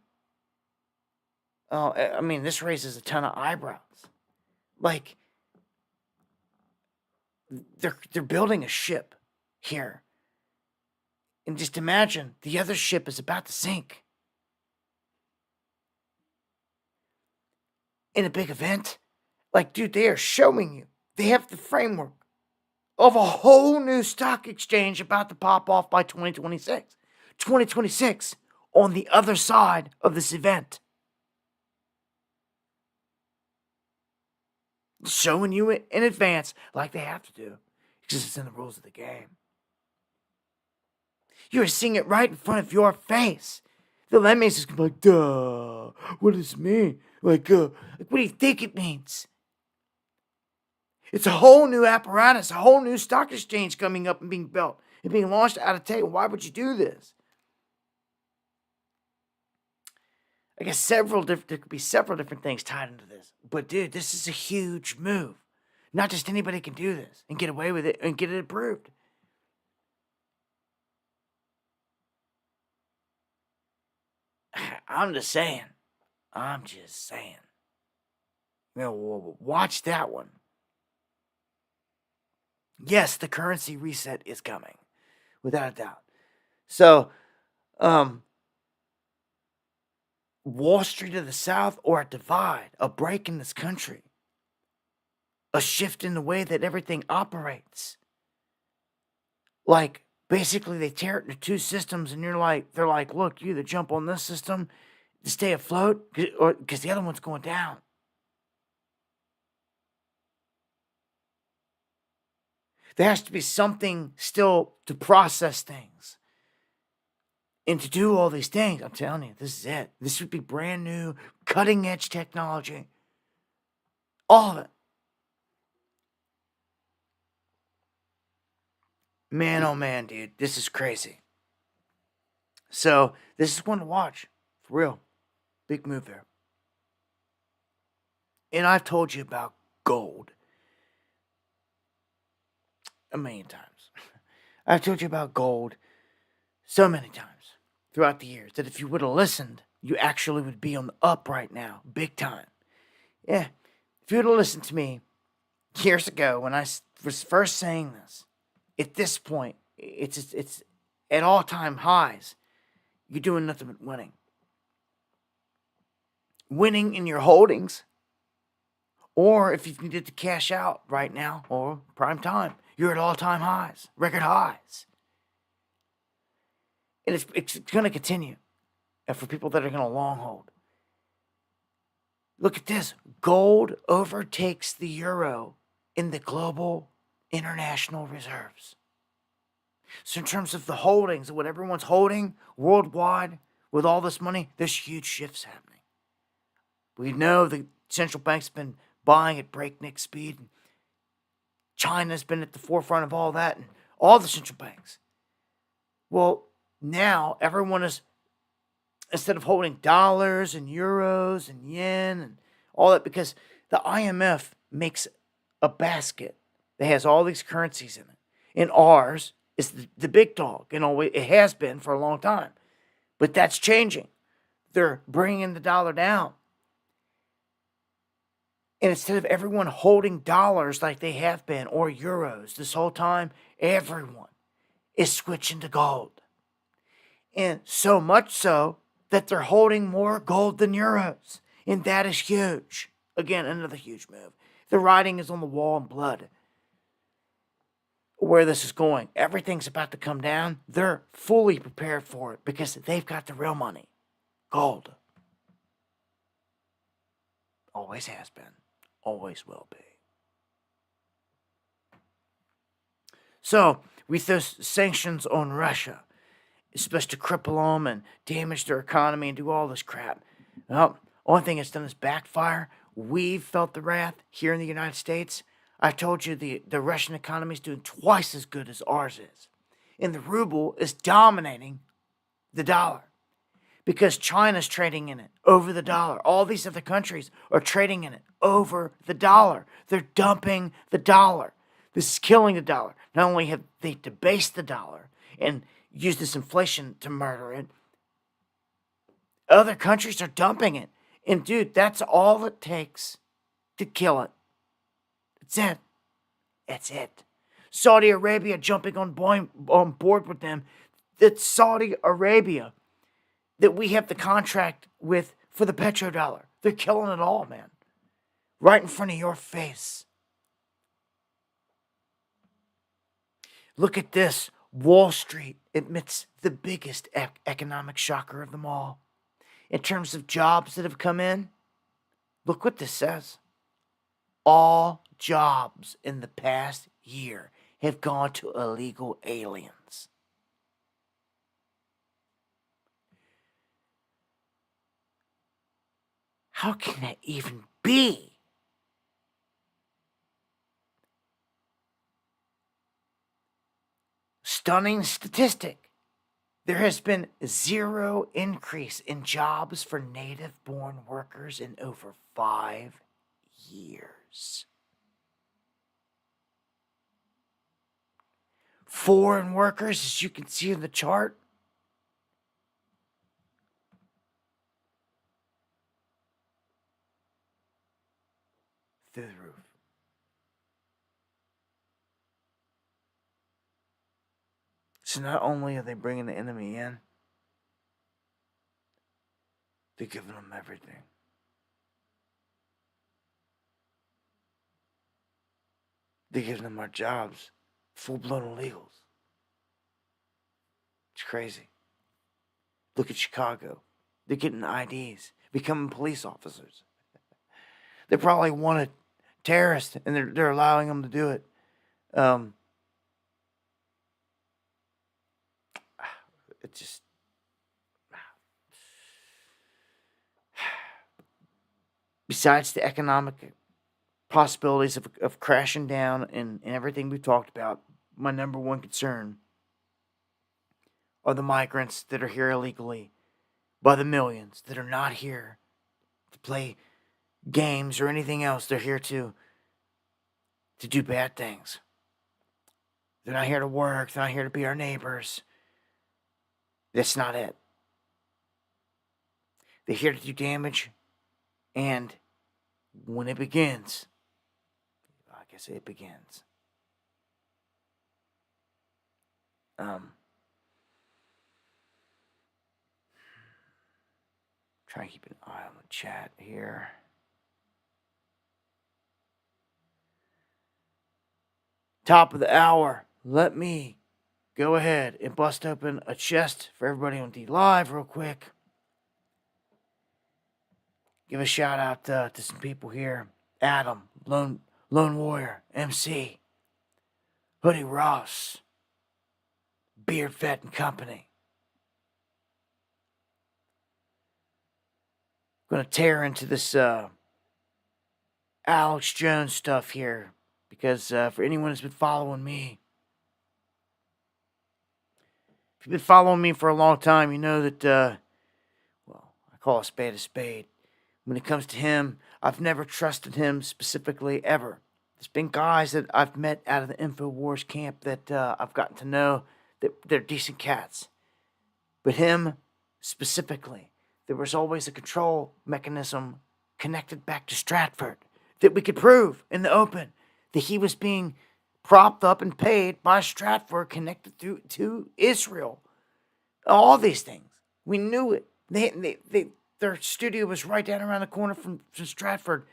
Oh, I mean, this raises a ton of eyebrows. Like, they're building a ship here. And just imagine the other ship is about to sink. In a big event. Like, dude, they are showing you. They have the framework of a whole new stock exchange about to pop off by 2026. 2026 on the other side of this event. Showing you it in advance like they have to do because it's in the rules of the game. You're seeing it right in front of your face. The landmates is going to be like, duh, what does it mean? Like, what do you think it means? It's a whole new apparatus, a whole new stock exchange coming up and being built and being launched out of table. Why would you do this? I guess there could be several different things tied into this. But dude, this is a huge move. Not just anybody can do this and get away with it and get it approved. I'm just saying. Watch that one. Yes, the currency reset is coming. Without a doubt. So, Wall Street of the South or a divide, a break in this country, a shift in the way that everything operates. Like, basically they tear it into two systems and they're like, look, you either jump on this system to stay afloat because the other one's going down. There has to be something still to process things. And to do all these things, I'm telling you, this is it. This would be brand new, cutting edge technology. All of it. Man, oh man, dude, this is crazy. So, this is one to watch. For real. Big move there. And I've told you about gold a million times. I've told you about gold so many times throughout the years that if you would have listened, you actually would be on the up right now, big time. Yeah, if you would have listened to me years ago when I was first saying this, at this point, it's at all-time highs. You're doing nothing but winning. Winning in your holdings, or if you needed to cash out right now or prime time, you're at all-time highs, record highs. And it's going to continue. and for people that are going to long hold. Look at this. Gold overtakes the euro in the global international reserves. So in terms of the holdings, what everyone's holding worldwide with all this money, there's huge shifts happening. We know the central banks have been buying at breakneck speed. China's been at the forefront of all that, and all the central banks. Well, now everyone is, instead of holding dollars and euros and yen and all that, because the IMF makes a basket that has all these currencies in it. And ours is the big dog. It has been for a long time. But that's changing. They're bringing the dollar down. And instead of everyone holding dollars like they have been, or euros this whole time, everyone is switching to gold. And so much so that they're holding more gold than euros. And that is huge. Again, another huge move. The writing is on the wall in blood. Where this is going. Everything's about to come down. They're fully prepared for it because they've got the real money. Gold. Always has been. Always will be. So, with those sanctions on Russia, it's supposed to cripple them and damage their economy and do all this crap. Well, only thing it's done is backfire. We've felt the wrath here in the United States. I told you the Russian economy is doing twice as good as ours is. And the ruble is dominating the dollar. Because China's trading in it over the dollar. All these other countries are trading in it over the dollar. They're dumping the dollar. This is killing the dollar. Not only have they debased the dollar and used this inflation to murder it, other countries are dumping it. And dude, that's all it takes to kill it. That's it. That's it. Saudi Arabia jumping on board with them. That's Saudi Arabia that we have the contract with for the petrodollar. They're killing it all, man. Right in front of your face. Look at this. Wall Street admits the biggest economic shocker of them all. In terms of jobs that have come in, look what this says. All jobs in the past year have gone to illegal aliens. How can that even be? Stunning statistic. There has been zero increase in jobs for native-born workers in over 5 years. Foreign workers, as you can see in the chart, through the roof. So not only are they bringing the enemy in, they're giving them everything. They're giving them our jobs. Full-blown illegals. It's crazy. Look at Chicago. They're getting IDs, becoming police officers. They probably wanted terrorists, and they're allowing them to do it. It just... Besides the economic possibilities of crashing down and everything we've talked about, my number one concern are the migrants that are here illegally by the millions that are not here to play games or anything else. They're here to do bad things. They're not here to work. They're not here to be our neighbors. That's not it. They're here to do damage, and when it begins, like I say, it begins. Try to keep an eye on the chat here. Top of the hour. Let me go ahead and bust open a chest for everybody on D Live real quick. Give a shout out to some people here. Adam, Lone Warrior, MC, Hoodie Ross, Beard Vet and Company. Gonna tear into this Alex Jones stuff here because for anyone who's been following me, if you've been following me for a long time, you know that well, I call a spade a spade. When it comes to him, I've never trusted him specifically ever. There's been guys that I've met out of the InfoWars camp that I've gotten to know that they're decent cats. But him specifically, there was always a control mechanism connected back to Stratford that we could prove in the open that he was being propped up and paid by Stratford connected to Israel. All these things. We knew it. Their studio was right down around the corner from Stratford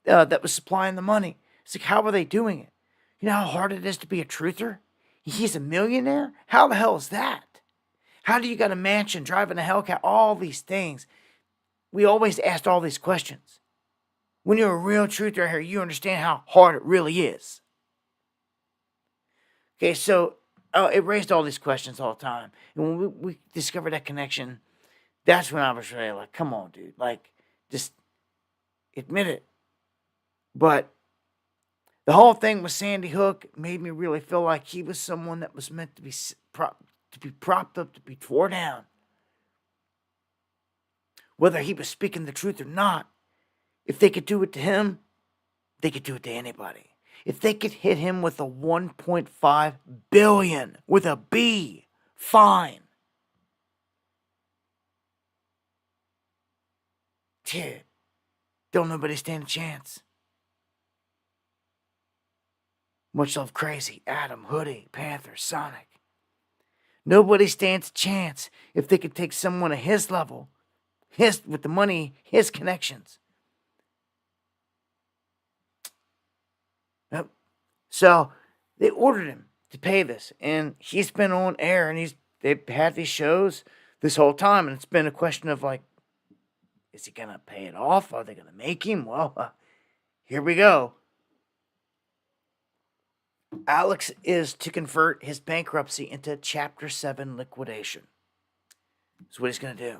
that was supplying the money. It's like, how are they doing it? You know how hard it is to be a truther? He's a millionaire? How the hell is that? How do you got a mansion, driving a Hellcat? All these things. We always asked all these questions. When you're a real truther here, you understand how hard it really is. Okay, so it raised all these questions all the time. And when we discovered that connection, that's when I was really like, come on, dude. Like, just admit it. But the whole thing with Sandy Hook made me really feel like he was someone that was meant to be propped up, to be tore down. Whether he was speaking the truth or not, if they could do it to him, they could do it to anybody. If they could hit him with a 1.5 billion, with a B, fine. Dude, don't nobody stand a chance. Much love Crazy, Adam, Hoodie, Panther, Sonic. Nobody stands a chance if they could take someone at his level, with the money, his connections. Yep. So they ordered him to pay this, and he's been on air, and they've had these shows this whole time, and it's been a question of like, is he gonna pay it off? Are they gonna make him? Well, here we go. Alex is to convert his bankruptcy into Chapter 7 liquidation. That's what he's going to do.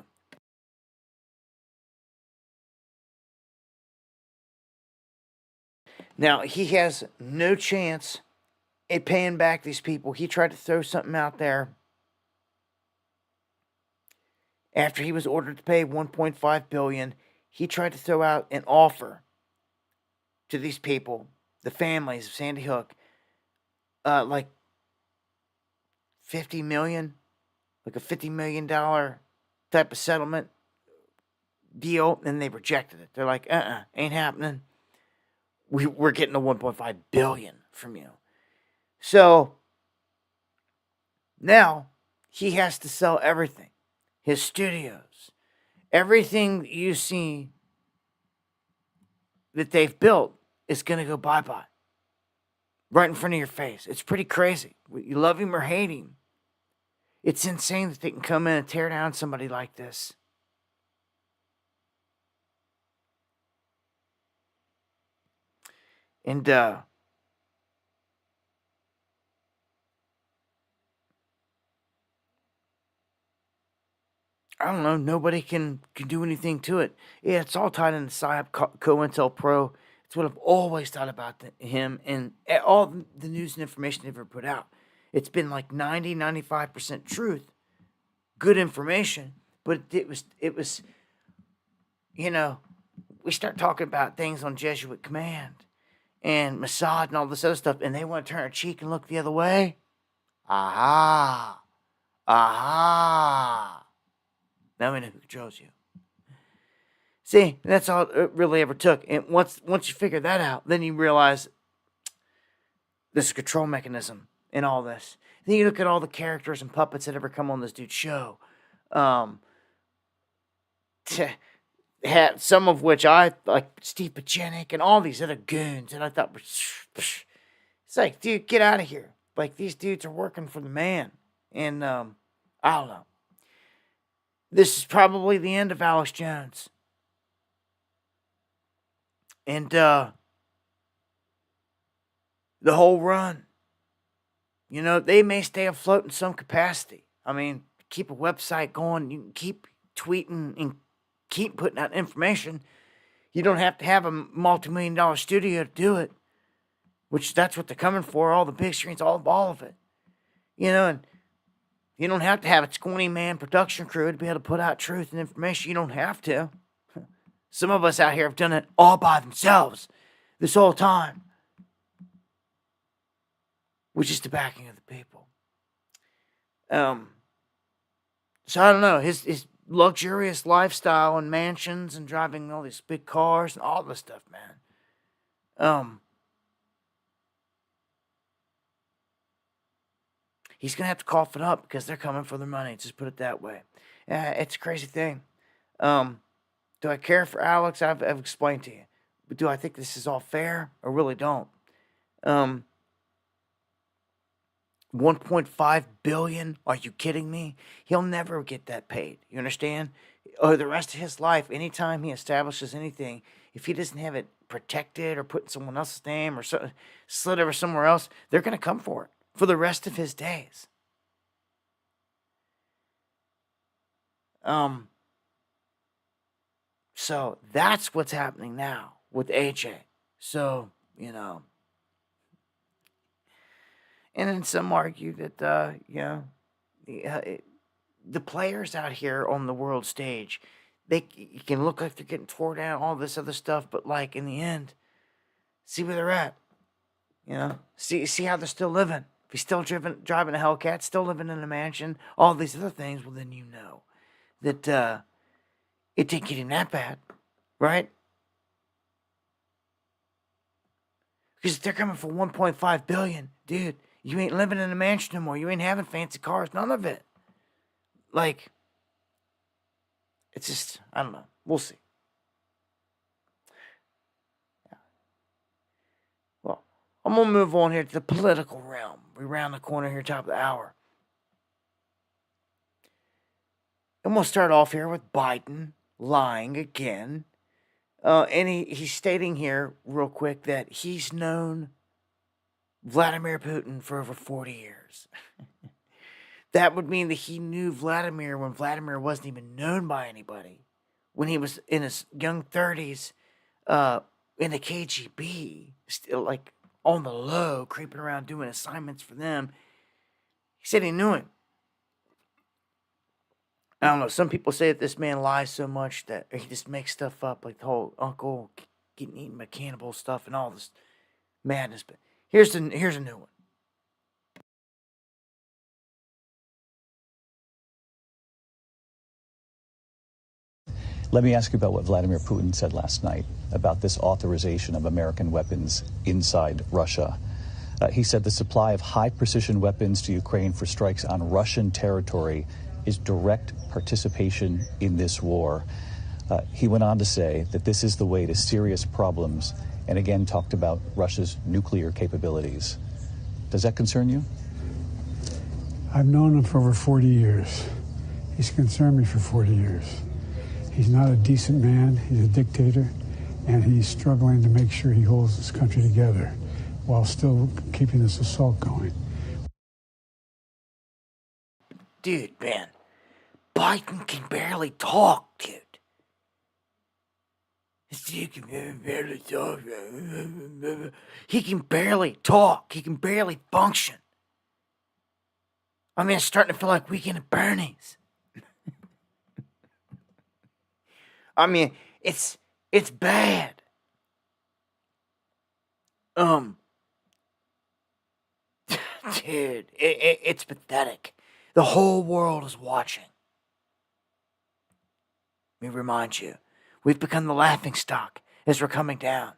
Now, he has no chance at paying back these people. He tried to throw something out there after he was ordered to pay $1.5 billion. He tried to throw out an offer to these people, the families of Sandy Hook, like $50 million, like a $50 million type of settlement deal, and they rejected it. They're like, ain't happening. We're getting a $1.5 billion from you. So now he has to sell everything. His studios, everything you see that they've built is going to go bye-bye. Right in front of your face. It's pretty crazy. You love him or hate him. It's insane that they can come in and tear down somebody like this. And I don't know. Nobody can do anything to it. Yeah, it's all tied into PSYOP, COINTELPRO. It's what I've always thought about him and all the news and information they've ever put out. It's been like 95% truth, good information, but it was, you know, we start talking about things on Jesuit command and Mossad and all this other stuff, and they want to turn a cheek and look the other way. Aha. Now we know who controls you. See, that's all it really ever took. And once you figure that out, then you realize this control mechanism in all this. And then you look at all the characters and puppets that ever come on this dude's show. Had some of which I like, Steve Pachenik and all these other goons, and I thought, it's like, dude, get out of here. Like, these dudes are working for the man. And I don't know. This is probably the end of Alex Jones. And the whole run, they may stay afloat in some capacity. I mean, keep a website going. You can keep tweeting and keep putting out information. You don't have to have a multi-million-dollar studio to do it, which that's what they're coming for. All the big screens, all of it. And you don't have to have a 20-man production crew to be able to put out truth and information. You don't have to. Some of us out here have done it all by themselves this whole time, with just the backing of the people. So I don't know. His luxurious lifestyle and mansions and driving all these big cars and all this stuff, man. He's gonna have to cough it up because they're coming for their money. Just put it that way. It's a crazy thing. Do I care for Alex? I've explained to you. But do I think this is all fair? I really don't. 1.5 billion? Are you kidding me? He'll never get that paid. You understand? Or the rest of his life, anytime he establishes anything, if he doesn't have it protected or put in someone else's name or slid over somewhere else, they're going to come for it for the rest of his days. So that's what's happening now with AJ. So, and then some argue that, the players out here on the world stage, they can look like they're getting tore down, all this other stuff, but like in the end, see where they're at. See how they're still living. If he's still driving a Hellcat, still living in a mansion, all these other things, well then you know that it didn't get him that bad, right? Because if they're coming for 1.5 billion, dude, you ain't living in a mansion no more. You ain't having fancy cars, none of it. Like, it's just, I don't know. We'll see. Yeah. Well, I'm going to move on here to the political realm. We round the corner here, top of the hour. I'm going to start off here with Biden lying again. And he's stating here real quick that he's known Vladimir Putin for over 40 years. That would mean that he knew Vladimir when Vladimir wasn't even known by anybody. When he was in his young 30s, in the KGB, still like on the low, creeping around doing assignments for them. He said he knew him. I don't know. Some people say that this man lies so much that he just makes stuff up, like the whole uncle getting eaten by cannibal stuff and all this madness. But here's a new one. Let me ask you about what Vladimir Putin said last night about this authorization of American weapons inside Russia. He said the supply of high-precision weapons to Ukraine for strikes on Russian territory is direct participation in this war. He went on to say that this is the way to serious problems, and again talked about Russia's nuclear capabilities. Does that concern you? I've known him for over 40 years. He's concerned me for 40 years. He's not a decent man. He's a dictator, and he's struggling to make sure he holds this country together while still keeping this assault going. Dude, man, Biden can barely talk, dude. He can barely talk. He can barely talk. He can barely function. I mean, it's starting to feel like Weekend at Bernie's. I mean, it's bad. Dude, it's pathetic. The whole world is watching. Let me remind you, we've become the laughingstock as we're coming down.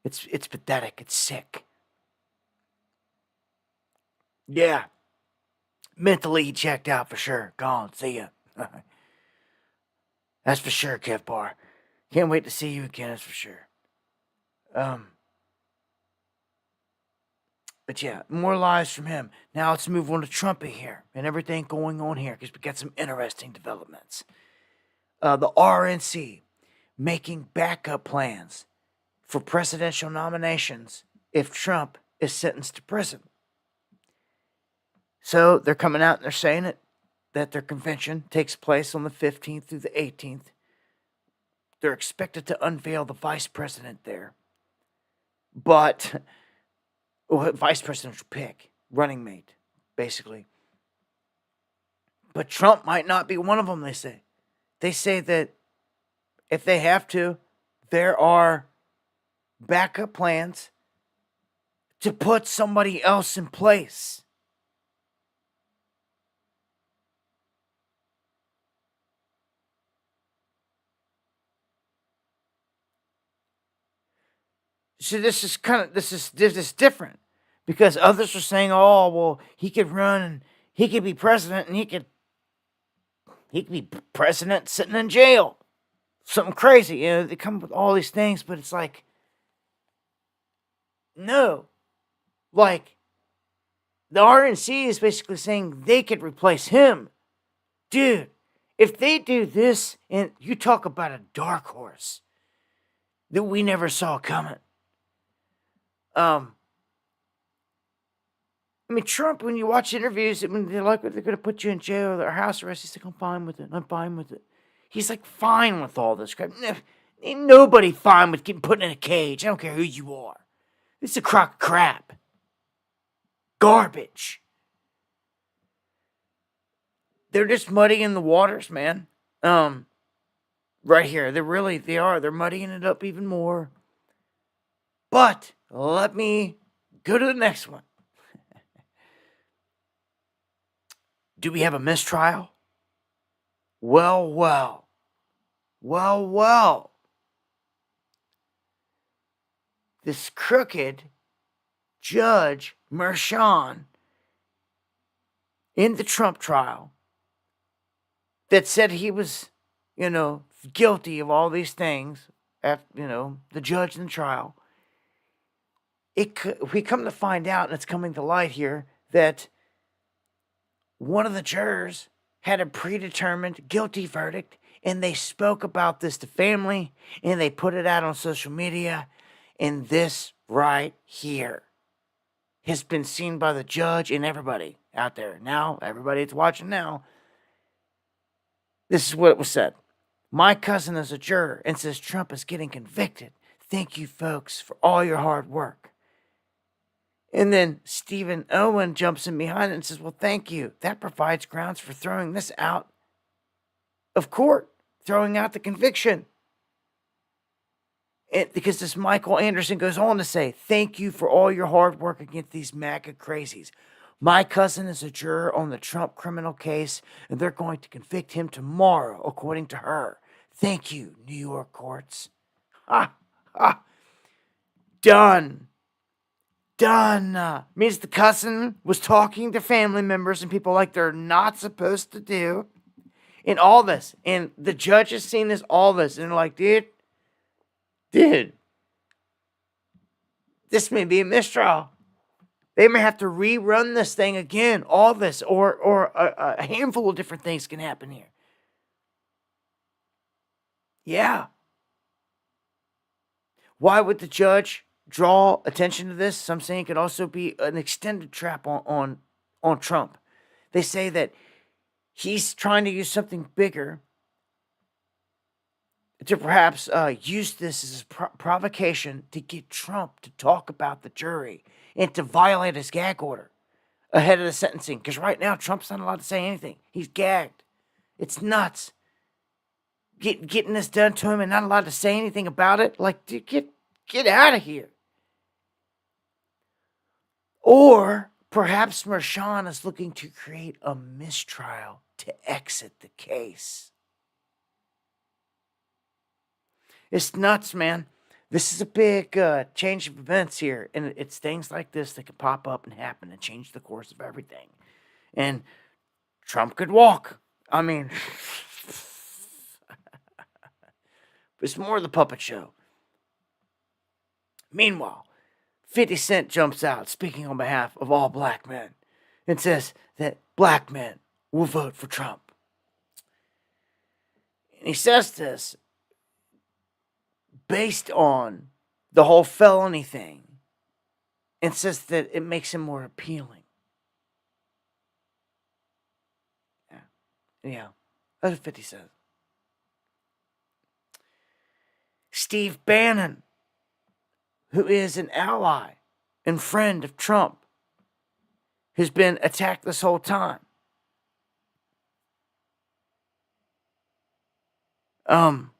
It's pathetic. It's sick. Yeah. Mentally, he checked out for sure. Gone. See ya. That's for sure, Kev Barr. Can't wait to see you again, that's for sure. But yeah, more lies from him. Now let's move on to Trumpy here and everything going on here because we got some interesting developments. The RNC making backup plans for presidential nominations if Trump is sentenced to prison. So they're coming out and they're saying that their convention takes place on the 15th through the 18th. They're expected to unveil the vice president there. But, vice presidential pick, running mate, basically. But Trump might not be one of them, they say. They say that if they have to, there are backup plans to put somebody else in place. So this is different, because others are saying, oh, well, he could run and he could be president and he could be president sitting in jail. Something crazy. You know, they come up with all these things, but it's like, no. Like, the RNC is basically saying they could replace him. Dude, if they do this, and you talk about a dark horse that we never saw coming. I mean, Trump, when you watch interviews, when they're like, they're going to put you in jail or house arrest, he's like, I'm fine with it. I'm fine with it. He's like, fine with all this crap. Ain't nobody fine with getting put in a cage. I don't care who you are. This is a crock of crap. Garbage. They're just muddying the waters, man. Right here. They are. They're muddying it up even more. But let me go to the next one. Do we have a mistrial? Well. This crooked Judge Merchan in the Trump trial that said he was, guilty of all these things, after, the judge in the trial. We come to find out, and it's coming to light here, that one of the jurors had a predetermined guilty verdict, and they spoke about this to family, and they put it out on social media, and this right here has been seen by the judge and everybody out there. Now, everybody that's watching now, this is what was said. My cousin is a juror and says Trump is getting convicted. Thank you, folks, for all your hard work. And then Stephen Owen jumps in behind it and says, well, thank you. That provides grounds for throwing this out of court, throwing out the conviction. Because this Michael Anderson goes on to say, thank you for all your hard work against these MAGA crazies. My cousin is a juror on the Trump criminal case, and they're going to convict him tomorrow, according to her. Thank you, New York courts. Done. Means the cousin was talking to family members and people like they're not supposed to do. And all this. And the judge has seen all this. And they're like, dude, this may be a mistrial. They may have to rerun this thing again. All this. Or a handful of different things can happen here. Yeah. Why would the judge draw attention to this? Some saying it could also be an extended trap on Trump. They say that he's trying to use something bigger to perhaps use this as a provocation to get Trump to talk about the jury and to violate his gag order ahead of the sentencing. Because right now, Trump's not allowed to say anything. He's gagged. It's nuts. Getting this done to him and not allowed to say anything about it. Like, dude, get out of here. Or perhaps Merchan is looking to create a mistrial to exit the case. It's nuts, man. This is a big change of events here. And it's things like this that could pop up and happen and change the course of everything. And Trump could walk. I mean, it's more of the puppet show. Meanwhile, 50 Cent jumps out, speaking on behalf of all black men, and says that black men will vote for Trump. And he says this based on the whole felony thing and says that it makes him more appealing. Yeah, that's what 50 says. Steve Bannon, who is an ally and friend of Trump, has been attacked this whole time. Hold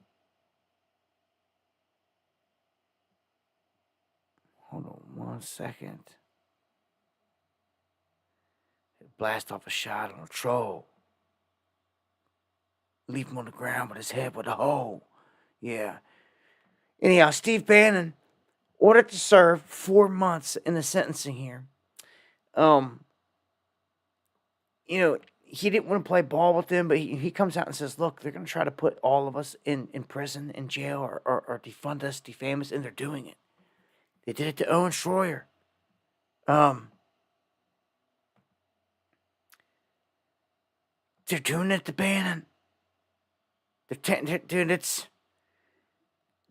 on 1 second. Blast off a shot on a troll. Leave him on the ground with his head with a hole. Yeah. Anyhow, Steve Bannon ordered to serve 4 months in the sentencing here. He didn't want to play ball with them, but he comes out and says, look, they're going to try to put all of us in prison, in jail, or defund us, defame us, and they're doing it. They did it to Owen Schroyer. They're doing it to Bannon. Dude,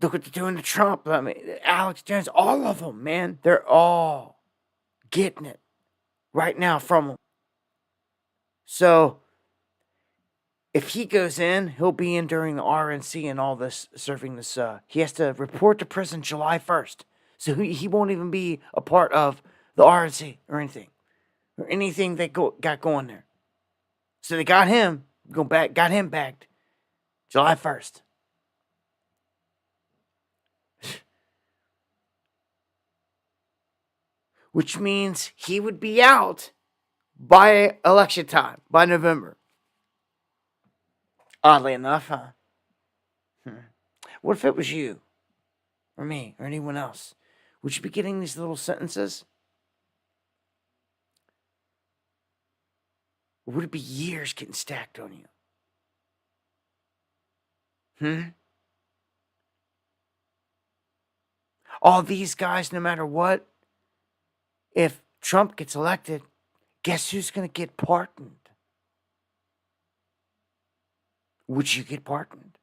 look what they're doing to Trump. I mean, Alex Jones, all of them, man. They're all getting it right now from him. So, if he goes in, he'll be in during the RNC and all this, serving this. He has to report to prison July 1st. So, he won't even be a part of the RNC or anything they got going there. So, they got him backed July 1st. Which means he would be out by election time, by November. Oddly enough, huh? What if it was you, or me, or anyone else? Would you be getting these little sentences? Or would it be years getting stacked on you? All these guys, no matter what, if Trump gets elected, guess who's going to get pardoned? Would you get pardoned?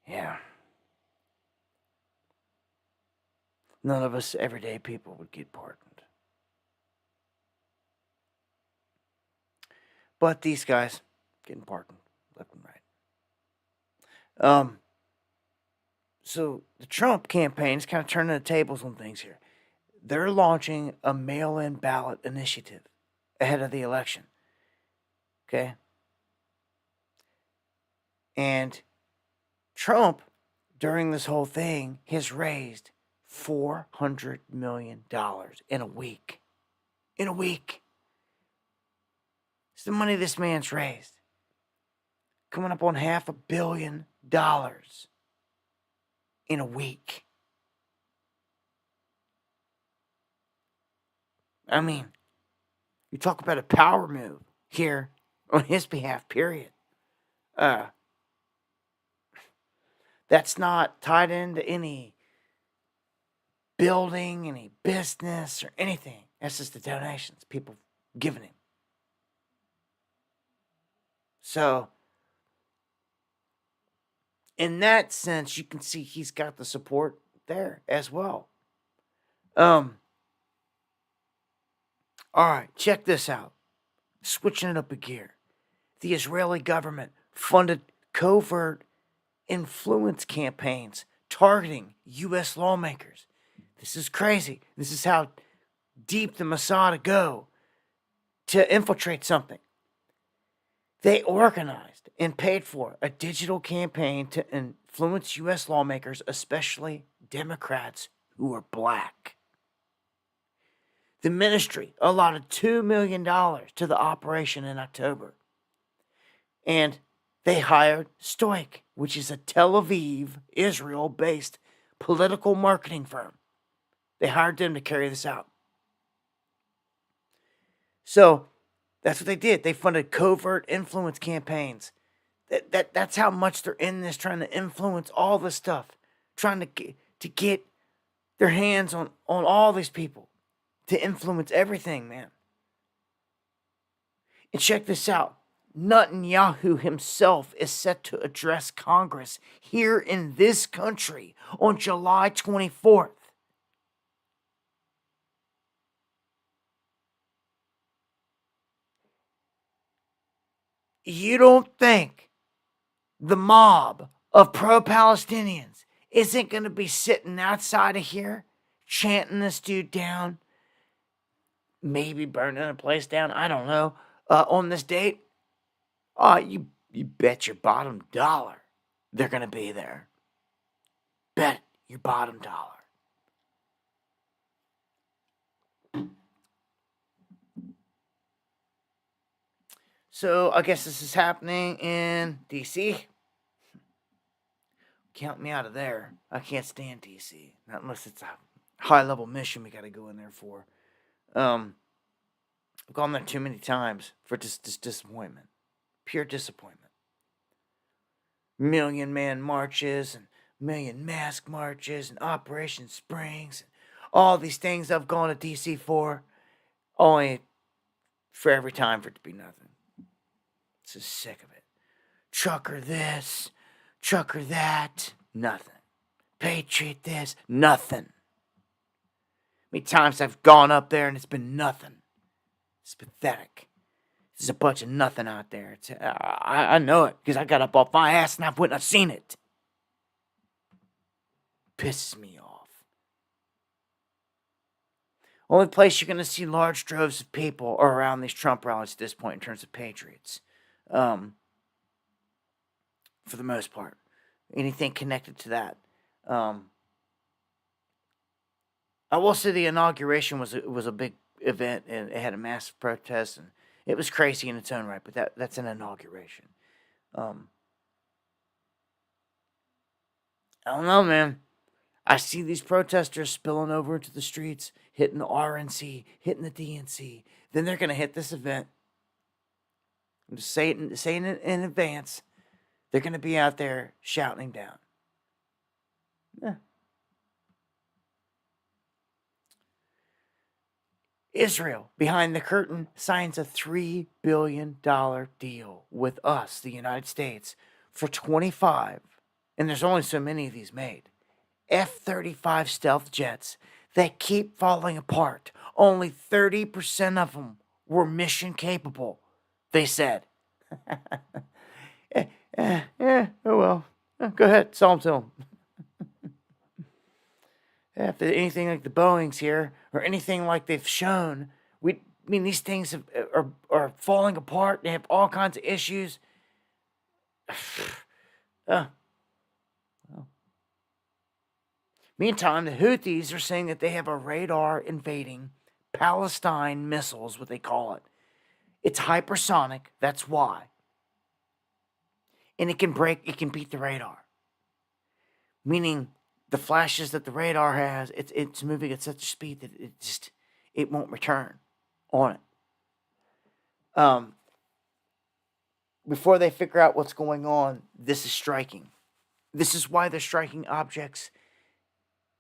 Yeah. None of us everyday people would get pardoned. But these guys getting pardoned left and right. So the Trump campaign is kind of turning the tables on things here. They're launching a mail-in ballot initiative ahead of the election. Okay? And Trump, during this whole thing, has raised $400 million in a week. In a week. It's the money this man's raised. Coming up on $500 million in a week. I mean, you talk about a power move here on his behalf, period. That's not tied into any building, any business, or anything. That's just the donations people giving him. So, in that sense, you can see he's got the support there as well. All right, check this out. Switching it up a gear. The Israeli government funded covert influence campaigns targeting U.S. lawmakers. This is crazy. This is how deep the Mossad go to infiltrate something. They organized and paid for a digital campaign to influence U.S. lawmakers, especially Democrats who are black. The ministry allotted $2 million to the operation in October. And they hired Stoic, which is a Tel Aviv, Israel-based political marketing firm. They hired them to carry this out. So that's what they did. They funded covert influence campaigns. That's how much they're in this, trying to influence all this stuff, trying to get their hands on all these people, to influence everything, man. And check this out. Netanyahu himself is set to address Congress here in this country on July 24th. You don't think the mob of pro-Palestinians isn't going to be sitting outside of here chanting this dude down, maybe burning a place down, I don't know, on this date? Oh, you bet your bottom dollar they're going to be there. Bet your bottom dollar. So I guess this is happening in D.C. Count me out of there. I can't stand D.C. Not unless it's a high-level mission we got to go in there for. I've gone there too many times for just disappointment. Pure disappointment. Million-man marches and million mask marches and Operation Springs. And all these things I've gone to D.C. for. Only for every time for it to be nothing. Just sick of it. Trucker this, trucker that, nothing. Patriot this, nothing. Many times I've gone up there and it's been nothing. It's pathetic. There's a bunch of nothing out there. I know it because I got up off my ass and I've went and I've seen it. Pisses me off. Only place you're going to see large droves of people are around these Trump rallies at this point in terms of patriots. For the most part. Anything connected to that. I will say the inauguration was a big event and it had a massive protest and it was crazy in its own right, but that's an inauguration. I don't know, man. I see these protesters spilling over into the streets, hitting the RNC, hitting the DNC. Then they're going to hit this event. I'm just saying it in advance. They're going to be out there shouting down. Yeah. Israel, behind the curtain, signs a $3 billion deal with us, the United States, for 25, and there's only so many of these made, F-35 stealth jets that keep falling apart. Only 30% of them were mission capable, they said. Oh well. Go ahead, sell them to them. If anything like the Boeings here, or anything like they've shown, these things are falling apart. They have all kinds of issues. Meantime, the Houthis are saying that they have a radar invading Palestine missiles, what they call it. It's hypersonic, that's why. And it can beat the radar. Meaning the flashes that the radar has, it's moving at such a speed that it won't return on it. Before they figure out what's going on, this is striking. This is why they're striking objects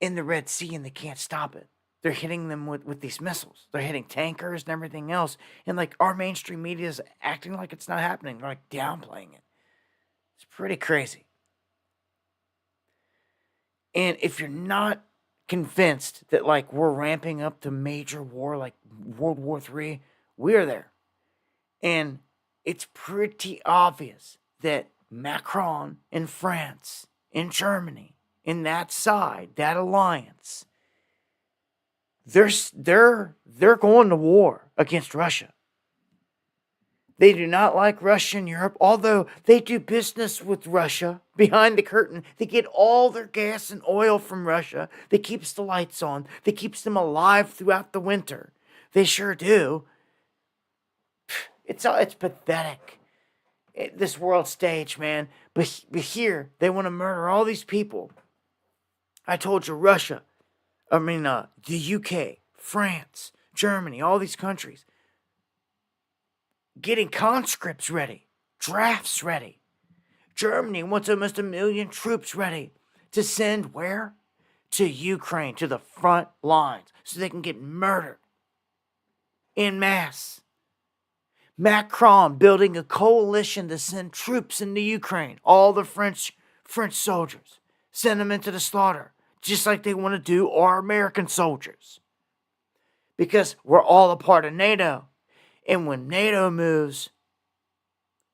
in the Red Sea and they can't stop it. They're hitting them with these missiles. They're hitting tankers and everything else. And like our mainstream media is acting like it's not happening. They're like downplaying it. It's pretty crazy. And if you're not convinced that like we're ramping up to major war like World War III, we're there. And it's pretty obvious that Macron in France, in Germany, in that side, that alliance, they're going to war against Russia. They do not like Russia in Europe, although they do business with Russia behind the curtain. They get all their gas and oil from Russia. That keeps the lights on. That keeps them alive throughout the winter. They sure do. It's pathetic. This world stage, man. But here, they want to murder all these people. I told you, Russia. The UK, France, Germany, all these countries. Getting conscripts ready, drafts ready. Germany wants almost 1 million troops ready to send where? To Ukraine, to the front lines, so they can get murdered en masse. Macron building a coalition to send troops into Ukraine. All the French soldiers. Send them into the slaughter. Just like they want to do our American soldiers. Because we're all a part of NATO. And when NATO moves,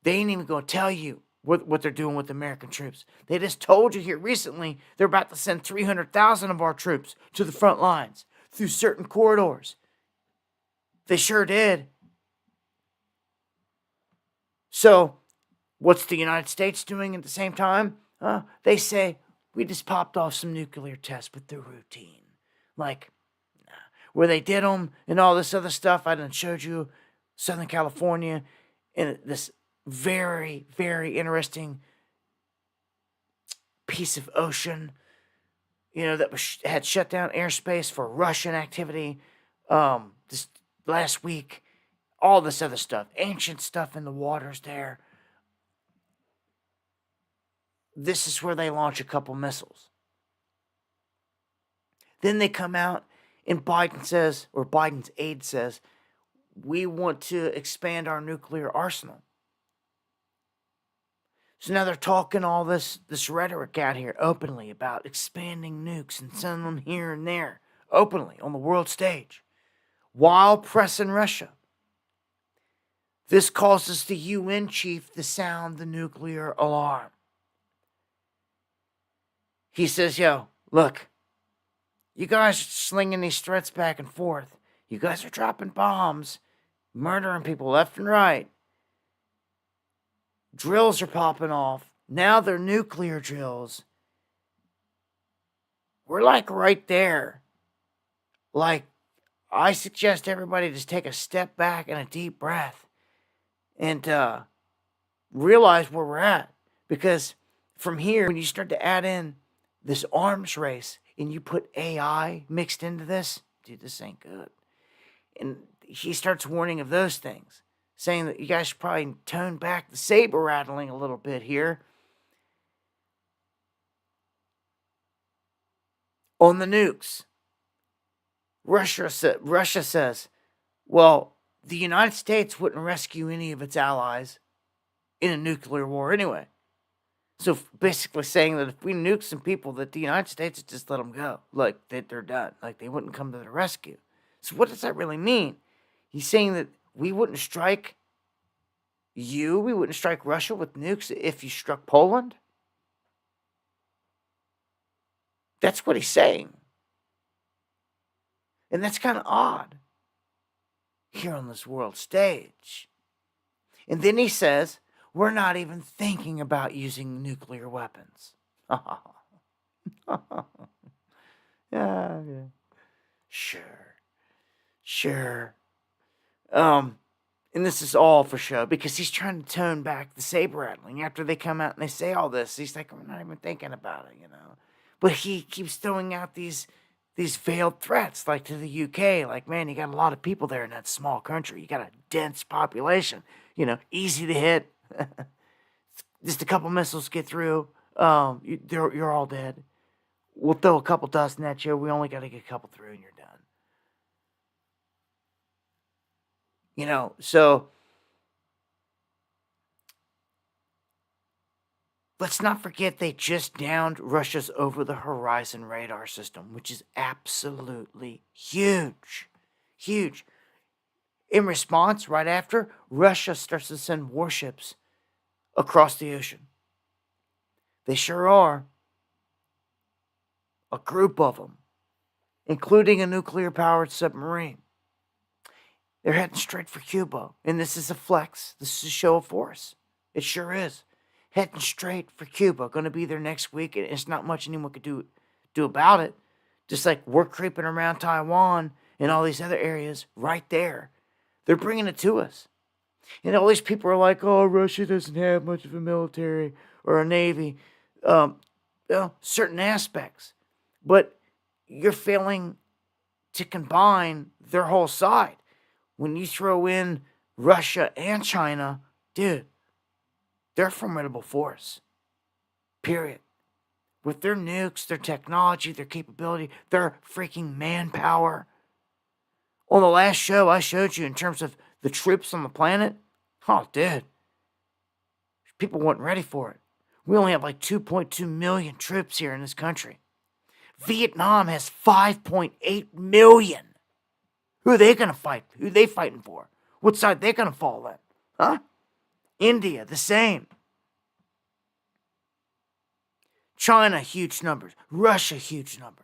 they ain't even going to tell you what they're doing with American troops. They just told you here recently they're about to send 300,000 of our troops to the front lines through certain corridors. They sure did. So, what's the United States doing at the same time? They say, we just popped off some nuclear tests, but they're routine. Like, where they did them and all this other stuff. I done showed you Southern California and this very, very interesting piece of ocean, that had shut down airspace for Russian activity this last week. All this other stuff, ancient stuff in the waters there. This is where they launch a couple missiles. Then they come out and Biden's aide says, we want to expand our nuclear arsenal. So now they're talking all this rhetoric out here openly about expanding nukes and sending them here and there, openly on the world stage, while pressing Russia. This causes the UN chief to sound the nuclear alarm. He says, look, you guys are slinging these threats back and forth. You guys are dropping bombs, murdering people left and right. Drills are popping off. Now they're nuclear drills. We're like right there. Like, I suggest everybody just take a step back and a deep breath and realize where we're at. Because from here, when you start to add in this arms race and you put AI mixed into this, dude, this ain't good. And he starts warning of those things, saying that you guys should probably tone back the saber rattling a little bit here. On the nukes, Russia says, well, the United States wouldn't rescue any of its allies in a nuclear war anyway. So basically saying that if we nuke some people, that the United States would just let them go. Like, that they're done. Like, they wouldn't come to the rescue. So what does that really mean? He's saying that we wouldn't strike we wouldn't strike Russia with nukes if you struck Poland? That's what he's saying. And that's kind of odd here on this world stage. And then he says, we're not even thinking about using nuclear weapons. Yeah. Sure. And this is all for show because he's trying to tone back the saber rattling. After they come out and they say all this, he's like, we're not even thinking about it, But he keeps throwing out these veiled threats, like to the UK. Like, man, you got a lot of people there in that small country. You got a dense population, easy to hit. Just a couple missiles get through. You're all dead. We'll throw a couple dozen at you. We only got to get a couple through and you're done. So let's not forget they just downed Russia's over-the-horizon radar system, which is absolutely huge. Huge. In response, right after, Russia starts to send warships across the ocean. They sure are. A group of them, including a nuclear-powered submarine. They're heading straight for Cuba. And this is a flex. This is a show of force. It sure is. Heading straight for Cuba. Going to be there next week. And it's not much anyone could do about it. Just like we're creeping around Taiwan and all these other areas right there. They're bringing it to us. And all these people are like, oh, Russia doesn't have much of a military or a navy. Certain aspects. But you're failing to combine their whole side. When you throw in Russia and China, dude, they're a formidable force. Period. With their nukes, their technology, their capability, their freaking manpower. On the last show I showed you in terms of the troops on the planet, Oh, dude. People weren't ready for it. We only have like 2.2 million troops here in this country. Vietnam has 5.8 million. Who are they going to fight? Who are they fighting for? What side they going to fall in? Huh? India, the same. China, huge numbers. Russia, huge numbers.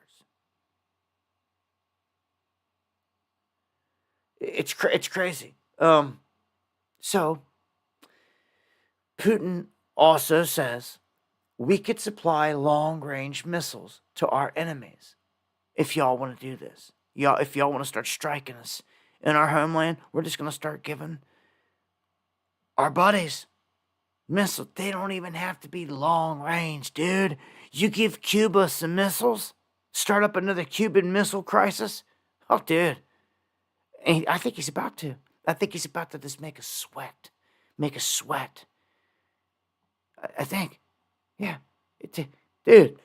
It's crazy. So Putin also says we could supply long-range missiles to our enemies if y'all want to do this. If y'all want to start striking us in our homeland, we're just going to start giving our buddies missiles. They don't even have to be long-range, dude. You give Cuba some missiles, start up another Cuban missile crisis. Oh, dude. And I think he's about to. I think he's about to just make us sweat. Make us sweat. I think. Yeah. Dude,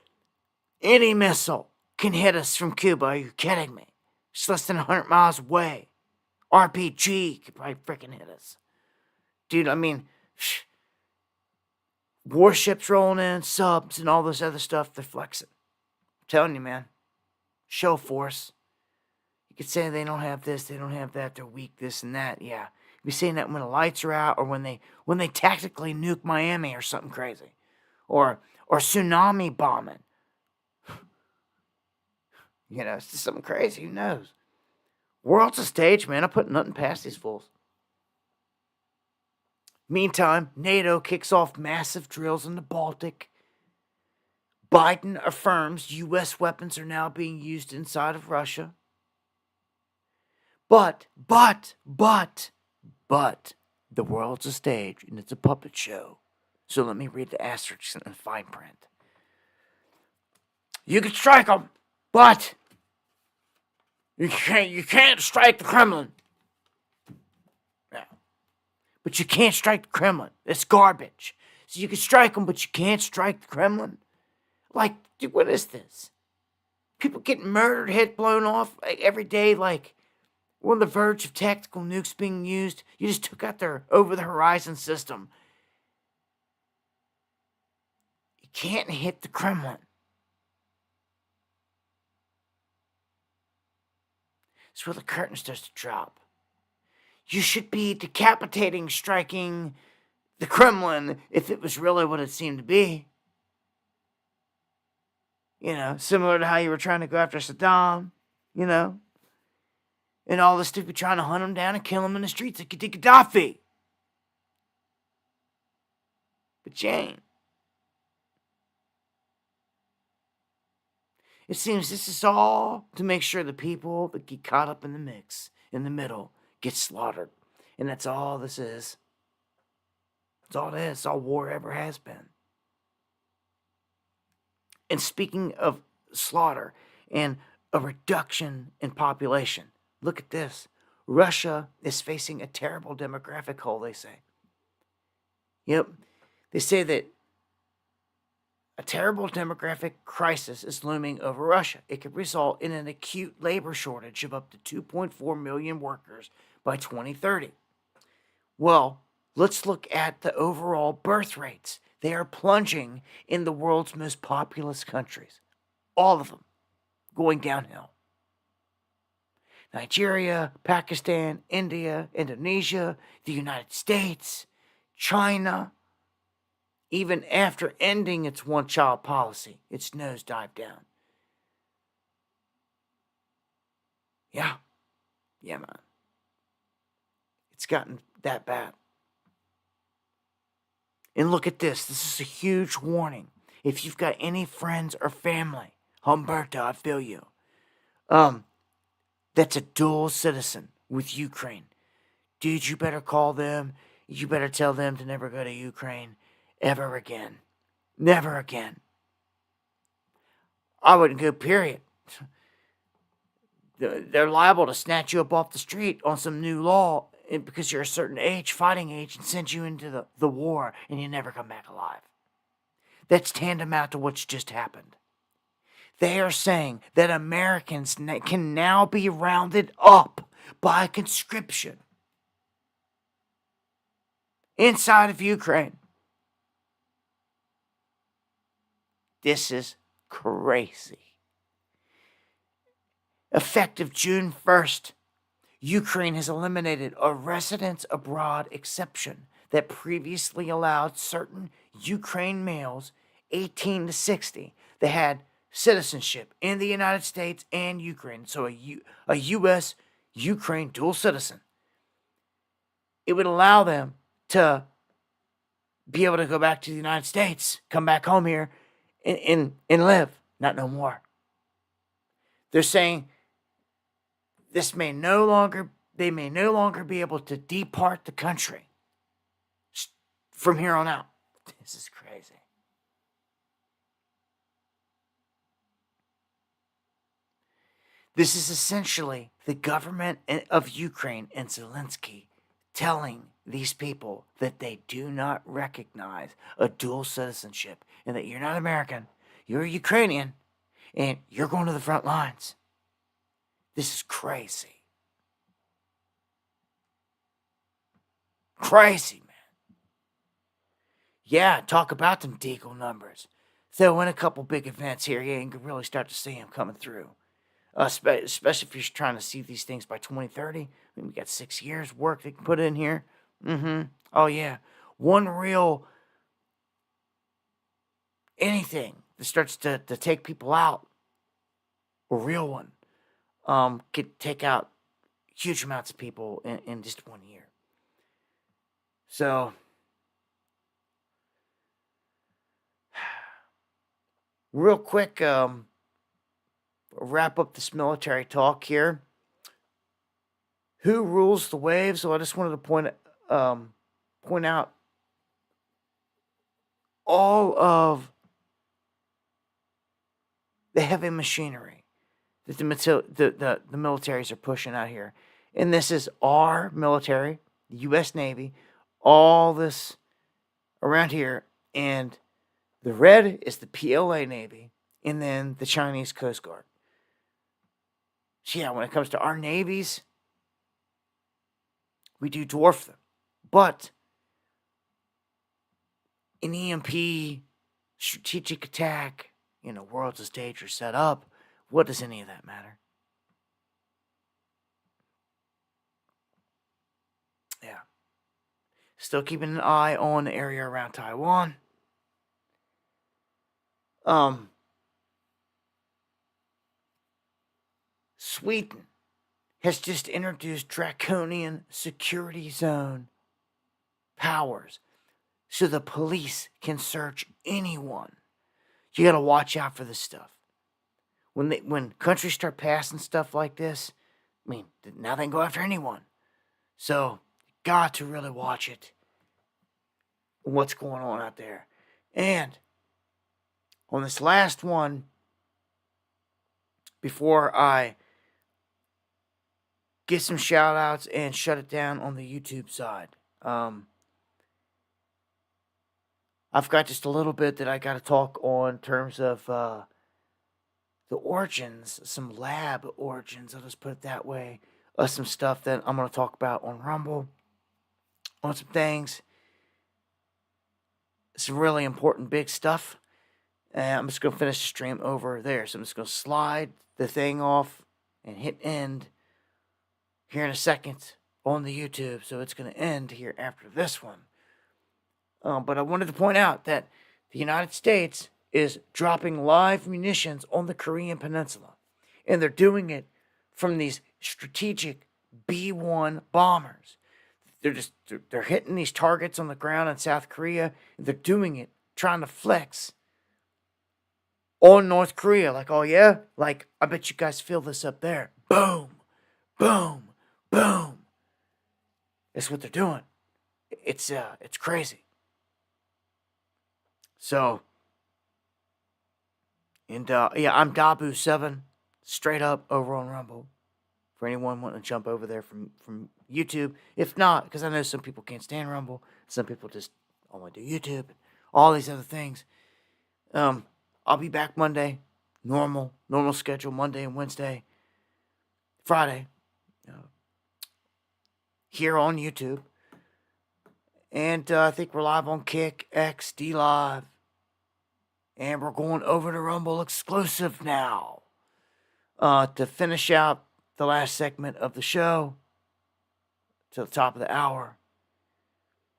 any missile can hit us from Cuba. Are you kidding me? It's less than 100 miles away. RPG could probably freaking hit us. Dude, I mean, warships rolling in, subs, and all this other stuff, they're flexing. I'm telling you, man. Show force. You could say they don't have this, they don't have that, they're weak, this and that. Yeah. You're saying that when the lights are out or when they tactically nuke Miami or something crazy. Or tsunami bombing. You know, it's just something crazy. Who knows? World's a stage, man. I put nothing past these fools. Meantime, NATO kicks off massive drills in the Baltic. Biden affirms U.S. weapons are now being used inside of Russia. But, the world's a stage and it's a puppet show. So let me read the asterisks in the fine print. You can strike them, but you can't strike the Kremlin. Yeah. But you can't strike the Kremlin. It's garbage. So you can strike them, but you can't strike the Kremlin. Like, dude, what is this? People getting murdered, head blown off like, every day, like we're on the verge of tactical nukes being used. You just took out their over-the-horizon system. You can't hit the Kremlin. It's where the curtain starts to drop. You should be decapitating, striking the Kremlin if it was really what it seemed to be. You know, similar to how you were trying to go after Saddam, you know. And all this stupid trying to hunt him down and kill him in the streets like you did Gaddafi. But you ain't. It seems this is all to make sure the people that get caught up in the mix, in the middle, get slaughtered. And that's all this is. That's all it is. It's all war ever has been. And speaking of slaughter and a reduction in population, look at this. Russia is facing a terrible demographic hole, they say. Yep. They say that a terrible demographic crisis is looming over Russia. It could result in an acute labor shortage of up to 2.4 million workers by 2030. Well, let's look at the overall birth rates. They are plunging in the world's most populous countries. All of them going downhill. Nigeria, Pakistan, India, Indonesia, the United States, China. Even after ending its one-child policy, its nosedived down. Yeah, man. It's gotten that bad. And look at this. This is a huge warning. If you've got any friends or family, Humberto, I feel you. That's a dual citizen with Ukraine. Dude, you better call them. You better tell them to never go to Ukraine ever again. Never again. I wouldn't go, period. They're liable to snatch you up off the street on some new law because you're a certain age, fighting age, and send you into the war and you never come back alive. That's tantamount to what's just happened. They are saying that Americans can now be rounded up by conscription. inside of Ukraine. This is crazy. Effective June 1st, Ukraine has eliminated a residence abroad exception that previously allowed certain Ukraine males 18 to 60 that had citizenship in the United States and Ukraine, so a U.S. Ukraine dual citizen. It would allow them to be able to go back to the United States, come back home here, and live, not no more. They're saying they may no longer be able to depart the country from here on out. This is crazy. This is essentially the government of Ukraine and Zelensky telling these people that they do not recognize a dual citizenship and that you're not American, you're Ukrainian, and you're going to the front lines. This is crazy. Crazy, man. Yeah, talk about them Deagle numbers. Throw in a couple big events here, yeah, you can really start to see them coming through. Especially if you're trying to see these things by 2030. I mean, we got 6 years work they can put in here. Oh, yeah. One real anything that starts to take people out, a real one, could take out huge amounts of people in just 1 year. So, real quick, wrap up this military talk here. Who rules the waves? So I just wanted to point out all of the heavy machinery that the militaries are pushing out here. And this is our military, the U.S. Navy, all this around here. And the red is the PLA Navy, and then the Chinese Coast Guard. So yeah, when it comes to our navies, we do dwarf them. But in EMP, strategic attack, world's a stage are set up, what does any of that matter? Yeah. Still keeping an eye on the area around Taiwan. Sweden has just introduced draconian security zone powers so the police can search anyone. You got to watch out for this stuff. When countries start passing stuff like this, I mean, now they can go after anyone. So, got to really watch it. What's going on out there. And on this last one, before I get some shout outs and shut it down on the YouTube side, I've got just a little bit that I got to talk on in terms of the origins, some lab origins, I'll just put it that way, of some stuff that I'm going to talk about on Rumble, on some things, some really important big stuff. And I'm just going to finish the stream over there. So I'm just going to slide the thing off and hit end here in a second on the YouTube. So it's going to end here after this one. But I wanted to point out that the United States is dropping live munitions on the Korean Peninsula. And they're doing it from these strategic B-1 bombers. They're hitting these targets on the ground in South Korea. And they're doing it, trying to flex on North Korea. Like, oh yeah? Like, I bet you guys feel this up there. Boom, boom, boom. That's what they're doing. It's crazy. So, and I'm Dabu7, straight up over on Rumble. For anyone wanting to jump over there from YouTube. If not, because I know some people can't stand Rumble. Some people just only do YouTube. All these other things. I'll be back Monday. Normal schedule, Monday and Wednesday. Friday. Here on YouTube. And I think we're live on Kick, X, D Live. And we're going over to Rumble exclusive now. To finish out the last segment of the show. To the top of the hour.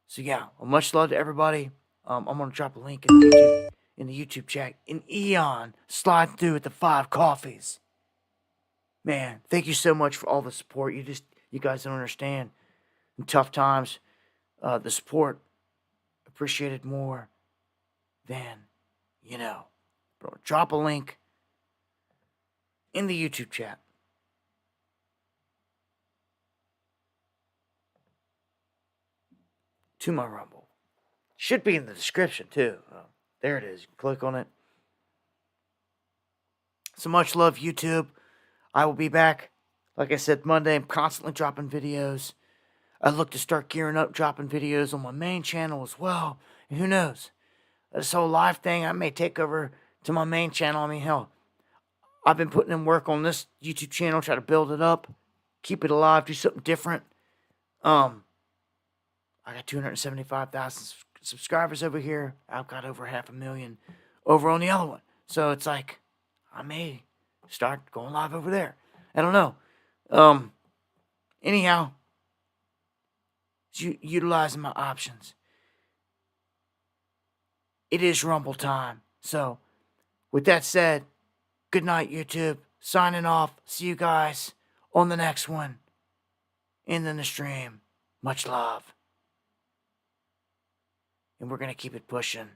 So yeah, much love to everybody. I'm going to drop a link in the YouTube chat. And Eon sliding through with the 5 coffees. Man, thank you so much for all the support. You guys don't understand. In tough times, the support appreciated more than, But I'll drop a link in the YouTube chat. To my Rumble. Should be in the description, too. There it is. Click on it. So much love, YouTube. I will be back. Like I said, Monday, I'm constantly dropping videos. I look to start gearing up, dropping videos on my main channel as well. And who knows? This whole live thing, I may take over to my main channel. I mean, hell, I've been putting in work on this YouTube channel, try to build it up, keep it alive, do something different. I got 275,000 subscribers over here. I've got over 500,000 over on the other one. So it's like, I may start going live over there. I don't know. Anyhow, utilizing my options. It is Rumble time. So, with that said, good night, YouTube. Signing off. See you guys on the next one. In the stream. Much love. And we're going to keep it pushing.